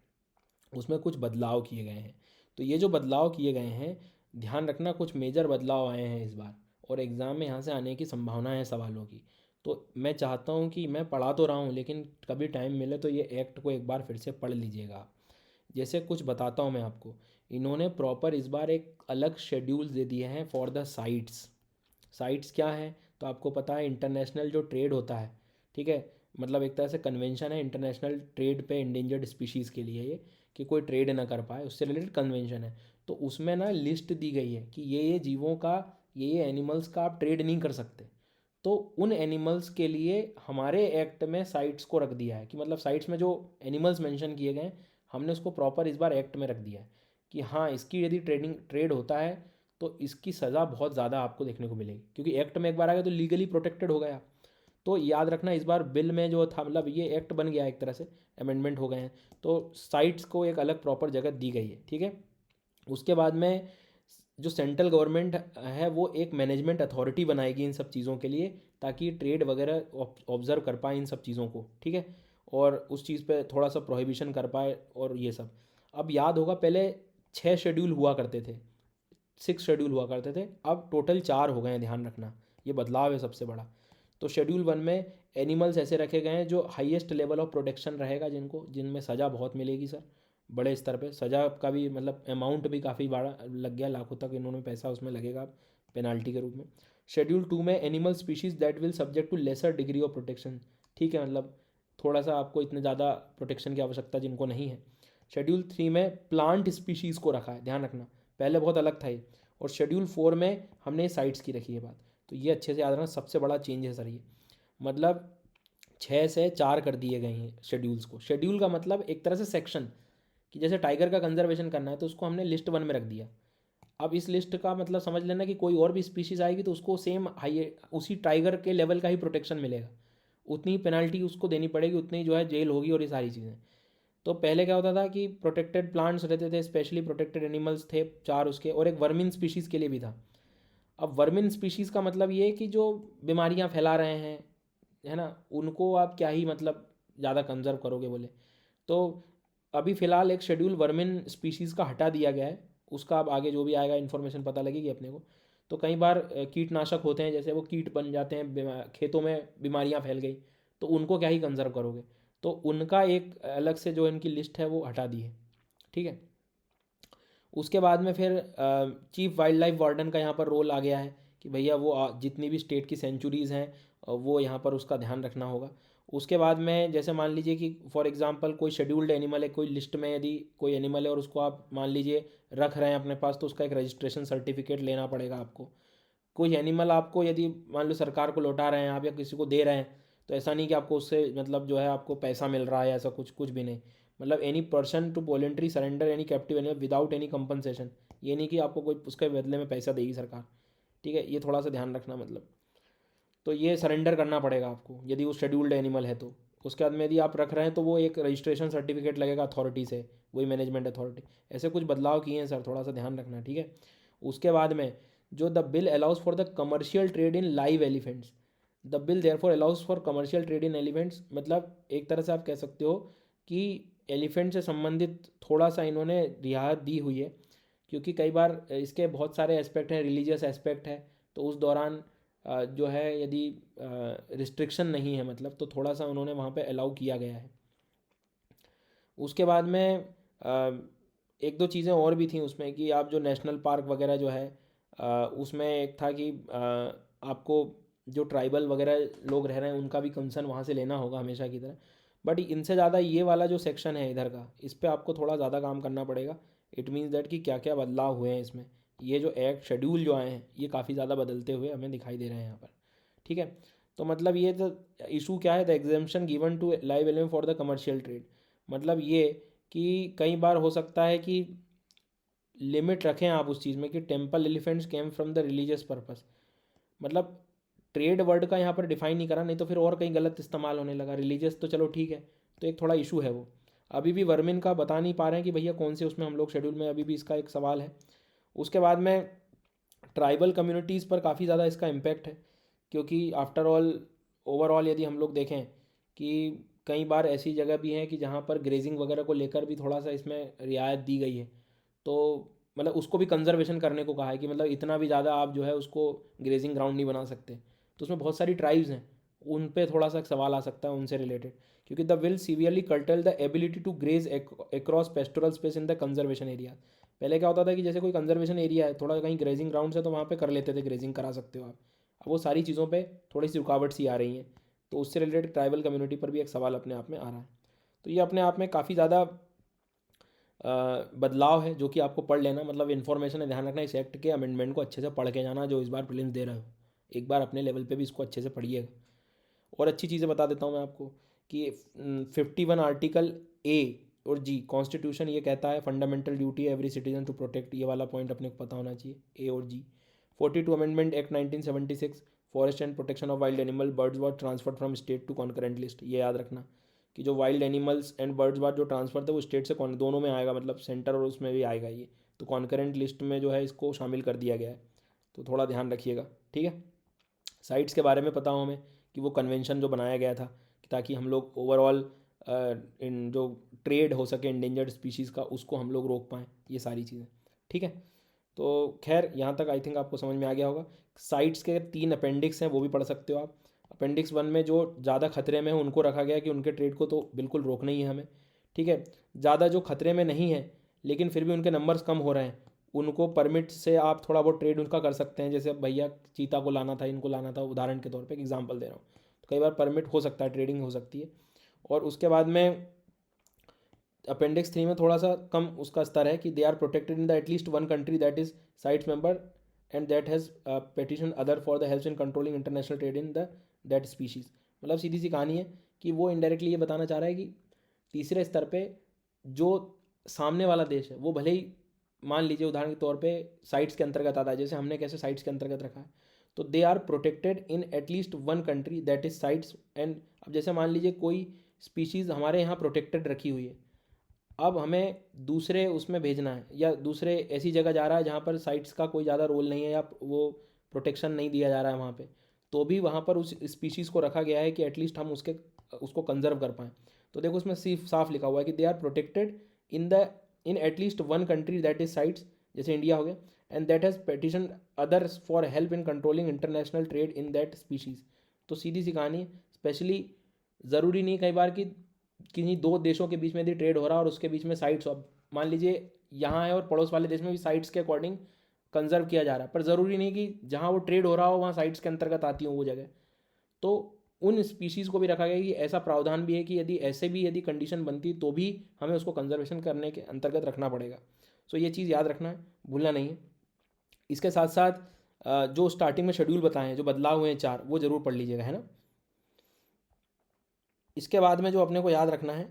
उसमें कुछ बदलाव किए गए हैं। तो ये जो बदलाव किए गए हैं, ध्यान रखना कुछ मेजर बदलाव आए हैं इस बार, और एग्ज़ाम में यहाँ से आने की संभावना है सवालों की। तो मैं चाहता हूँ कि मैं पढ़ा तो रहा हूँ, लेकिन कभी टाइम मिले तो ये एक्ट को एक बार फिर से पढ़ लीजिएगा आप। जैसे कुछ बताता हूँ मैं आपको। इन्होंने प्रॉपर इस बार एक अलग शेड्यूल दे दिए हैं फॉर द साइट्स। साइट्स क्या है? तो आपको पता है इंटरनेशनल जो ट्रेड होता है, ठीक है, मतलब एक तरह से कन्वेंशन है इंटरनेशनल ट्रेड पे इंडेंजर्ड स्पीशीज़ के लिए, ये कि कोई ट्रेड ना कर पाए उससे रिलेटेड कन्वेंशन है। तो उसमें ना लिस्ट दी गई है कि ये जीवों का, ये एनिमल्स का आप ट्रेड नहीं कर सकते। तो उन एनिमल्स के लिए हमारे एक्ट में साइट्स को रख दिया है कि मतलब साइट्स में जो एनिमल्स मेंशन किए गए हैं, हमने उसको प्रॉपर इस बार एक्ट में रख दिया है कि हाँ, इसकी यदि ट्रेड होता है तो इसकी सज़ा बहुत ज़्यादा आपको देखने को मिलेगी, क्योंकि एक्ट में एक बार आ गया तो लीगली प्रोटेक्टेड हो गया। तो याद रखना इस बार बिल में जो था, मतलब ये एक्ट बन गया एक तरह से, अमेंडमेंट हो गए हैं, तो साइट्स को एक अलग प्रॉपर जगह दी गई है, ठीक है। उसके बाद में जो सेंट्रल गवर्नमेंट है वो एक मैनेजमेंट अथॉरिटी बनाएगी इन सब चीज़ों के लिए, ताकि ट्रेड वगैरह ऑब्जर्व कर पाए इन सब चीज़ों को, ठीक है, और उस चीज़ पे थोड़ा सा प्रोहिबिशन कर पाए और ये सब। अब याद होगा पहले 6 शेड्यूल हुआ करते थे, 6 शेड्यूल हुआ करते थे, अब टोटल 4 हो गए हैं, ध्यान रखना, ये बदलाव है सबसे बड़ा। तो शेड्यूल 1 में एनिमल्स ऐसे रखे गए हैं जो हाईएस्ट लेवल ऑफ प्रोटेक्शन रहेगा, जिनमें सज़ा बहुत मिलेगी सर, बड़े स्तर पे सज़ा का भी मतलब अमाउंट भी काफ़ी बड़ा लग गया, लाखों तक इन्होंने पैसा उसमें लगेगा पेनाल्टी के रूप में। शेड्यूल 2 में animal species that will subject to lesser degree of protection, ठीक है, मतलब थोड़ा सा आपको इतने ज़्यादा प्रोटेक्शन की आवश्यकता जिनको नहीं है। शेड्यूल 3 में प्लांट स्पीशीज़ को रखा है, ध्यान रखना, पहले बहुत अलग था ये। और शेड्यूल 4 में हमने साइट्स की रखी है बात। तो ये अच्छे से याद रखना, सबसे बड़ा चेंज है सर ये। मतलब 6 से 4 कर दिए गए हैं शेड्यूल्स को। शेड्यूल का मतलब एक तरह से सेक्शन, कि जैसे टाइगर का कंजर्वेशन करना है तो उसको हमने लिस्ट 1 में रख दिया। अब इस लिस्ट का मतलब समझ लेना कि कोई और भी स्पीशीज़ आएगी तो उसको सेम हाई उसी टाइगर के लेवल का ही प्रोटेक्शन मिलेगा, उतनी पेनल्टी उसको देनी पड़ेगी, उतनी जो है जेल होगी और ये सारी चीज़ें। तो पहले क्या होता था कि प्रोटेक्टेड प्लांट्स रहते थे, स्पेशली प्रोटेक्टेड एनिमल्स थे 4 उसके, और एक वर्मिन स्पीशीज़ के लिए भी था। अब वर्मिन स्पीशीज़ का मतलब ये है कि जो बीमारियां फैला रहे हैं, है ना, उनको आप क्या ही मतलब ज़्यादा कंजर्व करोगे बोले। तो अभी फ़िलहाल एक शेड्यूल वर्मिन स्पीशीज़ का हटा दिया गया है, उसका अब आगे जो भी आएगा इन्फॉर्मेशन पता लगेगी अपने को। तो कई बार कीटनाशक होते हैं, जैसे वो कीट बन जाते हैं, खेतों में बीमारियां फैल गई, तो उनको क्या ही कंजर्व करोगे। तो उनका एक अलग से जो इनकी लिस्ट है वो हटा दी है, ठीक है। उसके बाद में फिर चीफ वाइल्ड लाइफ वार्डन का यहाँ पर रोल आ गया है कि भैया वो जितनी भी स्टेट की सेंचुरीज़ हैं वो यहाँ पर उसका ध्यान रखना होगा। उसके बाद में जैसे मान लीजिए कि फॉर एग्जांपल कोई शेड्यूल्ड एनिमल है, कोई लिस्ट में यदि कोई एनिमल है और उसको आप मान लीजिए रख रहे हैं अपने पास, तो उसका एक रजिस्ट्रेशन सर्टिफिकेट लेना पड़ेगा आपको। कोई एनिमल आपको यदि मान लो सरकार को लौटा रहे हैं आप या किसी को दे रहे हैं, तो ऐसा नहीं कि आपको उससे मतलब जो है आपको पैसा मिल रहा है, ऐसा कुछ कुछ भी नहीं। मतलब any person to voluntary surrender any captive animal without any compensation, ये नहीं कि आपको कोई उसके बदले में पैसा देगी सरकार, ठीक है, ये थोड़ा सा ध्यान रखना। मतलब तो ये सरेंडर करना पड़ेगा आपको यदि वो शेड्यूल्ड एनिमल है तो। उसके बाद में यदि आप रख रहे हैं तो वो एक रजिस्ट्रेशन सर्टिफिकेट लगेगा अथॉरिटी से, वही मैनेजमेंट अथॉरिटी। ऐसे कुछ बदलाव किए हैं सर, थोड़ा सा ध्यान रखना, ठीक है। उसके बाद में जो the bill allows for the commercial trade in live elephants, the bill therefore allows for commercial trade in elephants, मतलब एक तरह से आप कह सकते हो कि एलिफेंट से संबंधित थोड़ा सा इन्होंने रियायत दी हुई है, क्योंकि कई बार इसके बहुत सारे एस्पेक्ट हैं, रिलीजियस एस्पेक्ट है, तो उस दौरान जो है यदि रिस्ट्रिक्शन नहीं है मतलब, तो थोड़ा सा उन्होंने वहाँ पे अलाउ किया गया है। उसके बाद में एक दो चीज़ें और भी थी उसमें कि आप जो नेशनल पार्क वगैरह जो है उसमें एक था कि आपको जो ट्राइबल वगैरह लोग रह रहे हैं उनका भी कंसर्न वहाँ से लेना होगा हमेशा की तरह। बट इनसे ज़्यादा ये वाला जो सेक्शन है इधर का, इस पर आपको थोड़ा ज़्यादा काम करना पड़ेगा। इट मीन्स दैट कि क्या क्या बदलाव हुए हैं इसमें, ये जो एक्ट शेड्यूल जो आए हैं ये काफ़ी ज़्यादा बदलते हुए हमें दिखाई दे रहे हैं यहाँ पर, ठीक है। तो मतलब ये तो इशू क्या है, the exemption given to live element for the commercial trade, मतलब ये कि कई बार हो सकता है कि लिमिट रखें आप उस चीज़ में कि temple elephants came from the religious purpose, मतलब ट्रेड वर्ड का यहाँ पर डिफाइन नहीं करा, नहीं तो फिर और कहीं गलत इस्तेमाल होने लगा। रिलीजियस तो चलो ठीक है, तो एक थोड़ा इशू है वो। अभी भी वर्मिन का बता नहीं पा रहे हैं कि भैया कौन से उसमें हम लोग शेड्यूल में, अभी भी इसका एक सवाल है। उसके बाद में ट्राइबल कम्युनिटीज़ पर काफ़ी ज़्यादा इसका इम्पैक्ट है, क्योंकि आफ्टर ऑल ओवरऑल यदि हम लोग देखें कि कई बार ऐसी जगह भी हैं कि जहाँ पर ग्रेजिंग वगैरह को लेकर भी थोड़ा सा इसमें रियायत दी गई है। तो मतलब उसको भी कंजर्वेशन करने को कहा है कि मतलब इतना भी ज़्यादा आप जो है उसको ग्रेजिंग ग्राउंड नहीं बना सकते। तो उसमें बहुत सारी ट्राइब्स हैं, उन पे थोड़ा सा सवाल आ सकता है उनसे रिलेटेड, क्योंकि the will severely curtail the ability to graze across pastoral space in the conservation area. पहले क्या होता था कि जैसे कोई कंजर्वेशन एरिया है, थोड़ा कहीं ग्रेजिंग ग्राउंड है तो वहाँ पे कर लेते थे, ग्रेजिंग करा सकते हो आप। अब वो सारी चीज़ों पे थोड़ी सी रुकावट सी आ रही हैं, तो उससे रिलेटेड ट्राइबल कम्युनिटी पर भी एक सवाल अपने आप में आ रहा है। तो ये अपने आप में काफ़ी ज़्यादा बदलाव है जो कि आपको पढ़ लेना, मतलब इन्फॉर्मेशन है, ध्यान रखना इस एक्ट के अमेंडमेंट को अच्छे से पढ़ के जाना, जो इस बार प्रीलिम्स दे रहे हो एक बार अपने लेवल पे भी इसको अच्छे से पढ़िएगा। और अच्छी चीज़ें बता देता हूँ मैं आपको कि 51 आर्टिकल ए और जी कॉन्स्टिट्यूशन ये कहता है fundamental duty every citizen to protect, ये वाला पॉइंट अपने को पता होना चाहिए, ए और G. 42 amendment act 1976 forest and protection of wild animal birds was transferred from state to concurrent list, ये याद रखना कि जो wild animals and birds were जो ट्रांसफर थे वो स्टेट से दोनों में आएगा, मतलब सेंटर और उसमें भी आएगा ये। तो कॉन्करेंट लिस्ट में जो है इसको शामिल कर दिया गया है, तो थोड़ा ध्यान रखिएगा, ठीक है। साइट्स के बारे में पता हो हमें कि वो कन्वेंशन जो बनाया गया था कि ताकि हम लोग ओवरऑल इन जो ट्रेड हो सके इंडेंजर्ड स्पीशीज़ का उसको हम लोग रोक पाएँ, ये सारी चीज़ें, ठीक है। तो खैर यहाँ तक आई थिंक आपको समझ में आ गया होगा। साइट्स के 3 अपेंडिक्स हैं, वो भी पढ़ सकते हो आप। अपेंडिक्स 1 में जो ज़्यादा खतरे में है उनको रखा गया कि उनके ट्रेड को तो बिल्कुल रोकना ही है हमें, ठीक है। ज़्यादा जो खतरे में नहीं है लेकिन फिर भी उनके नंबर्स कम हो रहे हैं, उनको परमिट से आप थोड़ा बहुत ट्रेड उनका कर सकते हैं। जैसे अब भैया चीता को लाना था, इनको लाना था, उदाहरण के तौर पे एक एग्जांपल दे रहा हूँ, तो कई बार परमिट हो सकता है, ट्रेडिंग हो सकती है। और उसके बाद में अपेंडिक्स 3 में थोड़ा सा कम उसका स्तर है कि they are protected in the at least one country that is CITES member and that has petition other for the help in controlling international trade in the that species. मतलब सीधी सी कहानी है कि वो इनडायरेक्टली ये बताना चाह रहा है कि तीसरे स्तर पे जो सामने वाला देश है वो भले ही मान लीजिए उदाहरण के तौर पे साइट्स के अंतर्गत आता है, जैसे हमने कैसे साइट्स के अंतर्गत रखा है, तो they are protected in at least one country that is CITES and अब जैसे मान लीजिए कोई स्पीशीज़ हमारे यहाँ प्रोटेक्टेड रखी हुई है, अब हमें दूसरे उसमें भेजना है या दूसरे ऐसी जगह जा रहा है जहाँ पर साइट्स का कोई ज़्यादा रोल नहीं है या वो प्रोटेक्शन नहीं दिया जा रहा है वहाँ पे, तो भी वहाँ पर उस स्पीशीज़ को रखा गया है कि एटलीस्ट हम उसको कंजर्व कर पाएँ। तो देखो उसमें सिर्फ साफ लिखा हुआ है कि they are protected in at least one country that is CITES, जैसे इंडिया हो गया, and that has petition others for help in controlling international trade in that species. तो सीधी सी कहानी, स्पेशली ज़रूरी नहीं कई बार कि किन्हीं दो देशों के बीच में यदि ट्रेड हो रहा है और उसके बीच में साइट्स, अब मान लीजिए यहाँ है और पड़ोस वाले देश में भी साइट्स के अकॉर्डिंग कंजर्व किया जा रहा है, पर ज़रूरी नहीं कि जहाँ वो ट्रेड हो रहा हो वहाँ साइट्स के अंतर्गत आती हो वो जगह। तो उन स्पीशीज़ को भी रखा गया कि ऐसा प्रावधान भी है कि यदि कंडीशन बनती तो भी हमें उसको कंजर्वेशन करने के अंतर्गत रखना पड़ेगा। सो ये चीज़ याद रखना है, भूलना नहीं है। इसके साथ साथ जो स्टार्टिंग में शेड्यूल बताए हैं, जो बदलाव हुए हैं 4, वो ज़रूर पढ़ लीजिएगा, है ना। इसके बाद में जो अपने को याद रखना है,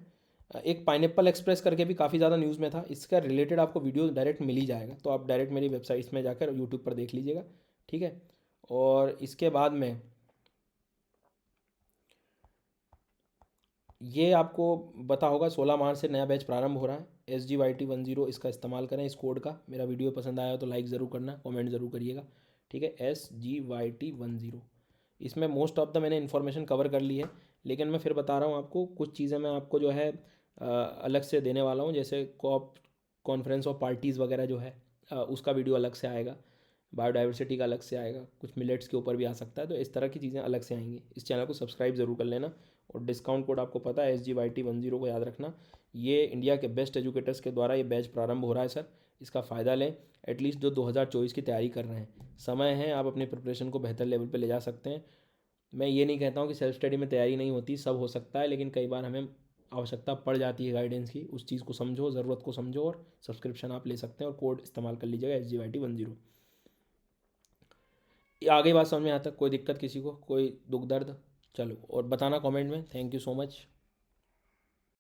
एक पाइनएप्पल एक्सप्रेस करके भी काफ़ी ज़्यादा न्यूज़ में था, इसका रिलेटेड आपको वीडियो डायरेक्ट मिल ही जाएगा, तो आप डायरेक्ट मेरी वेबसाइट्स में जाकर यूट्यूब पर देख लीजिएगा, ठीक है। और इसके बाद में ये आपको पता होगा 16 मार्च से नया बैच प्रारंभ हो रहा है, SGYT10, इसका इस्तेमाल करें इस कोड का। मेरा वीडियो पसंद आया तो लाइक ज़रूर करना, कमेंट ज़रूर करिएगा, ठीक है। SGYT10, इसमें मोस्ट ऑफ द मैंने इन्फॉर्मेशन कवर कर ली है, लेकिन मैं फिर बता रहा हूँ आपको कुछ चीज़ें मैं आपको जो है अलग से देने वाला हूँ, जैसे कॉप कॉन्फ्रेंस ऑफ पार्टीज़ वगैरह जो है उसका वीडियो अलग से आएगा, बायोडाइवर्सिटी का अलग से आएगा, कुछ मिलेट्स के ऊपर भी आ सकता है, तो इस तरह की चीज़ें अलग से आएंगी। इस चैनल को सब्सक्राइब ज़रूर कर लेना, और डिस्काउंट कोड आपको पता है SGYT10 को याद रखना। ये इंडिया के बेस्ट एजुकेटर्स के द्वारा ये बैच प्रारंभ हो रहा है सर, इसका फ़ायदा लें, एटलीस्ट जो 2024 की तैयारी कर रहे हैं, समय है, आप अपनी प्रिपरेशन को बेहतर लेवल पे ले जा सकते हैं। मैं ये नहीं कहता हूँ कि सेल्फ स्टडी में तैयारी नहीं होती, सब हो सकता है, लेकिन कई बार हमें आवश्यकता पड़ जाती है गाइडेंस की, उस चीज़ को समझो, ज़रूरत को समझो, और सब्सक्रिप्शन आप ले सकते हैं और कोड इस्तेमाल कर लीजिएगा SGYT10। आगे बात समझ में आता, कोई दिक्कत किसी को, कोई दुख दर्द, चलो और बताना कमेंट में। Thank you so much.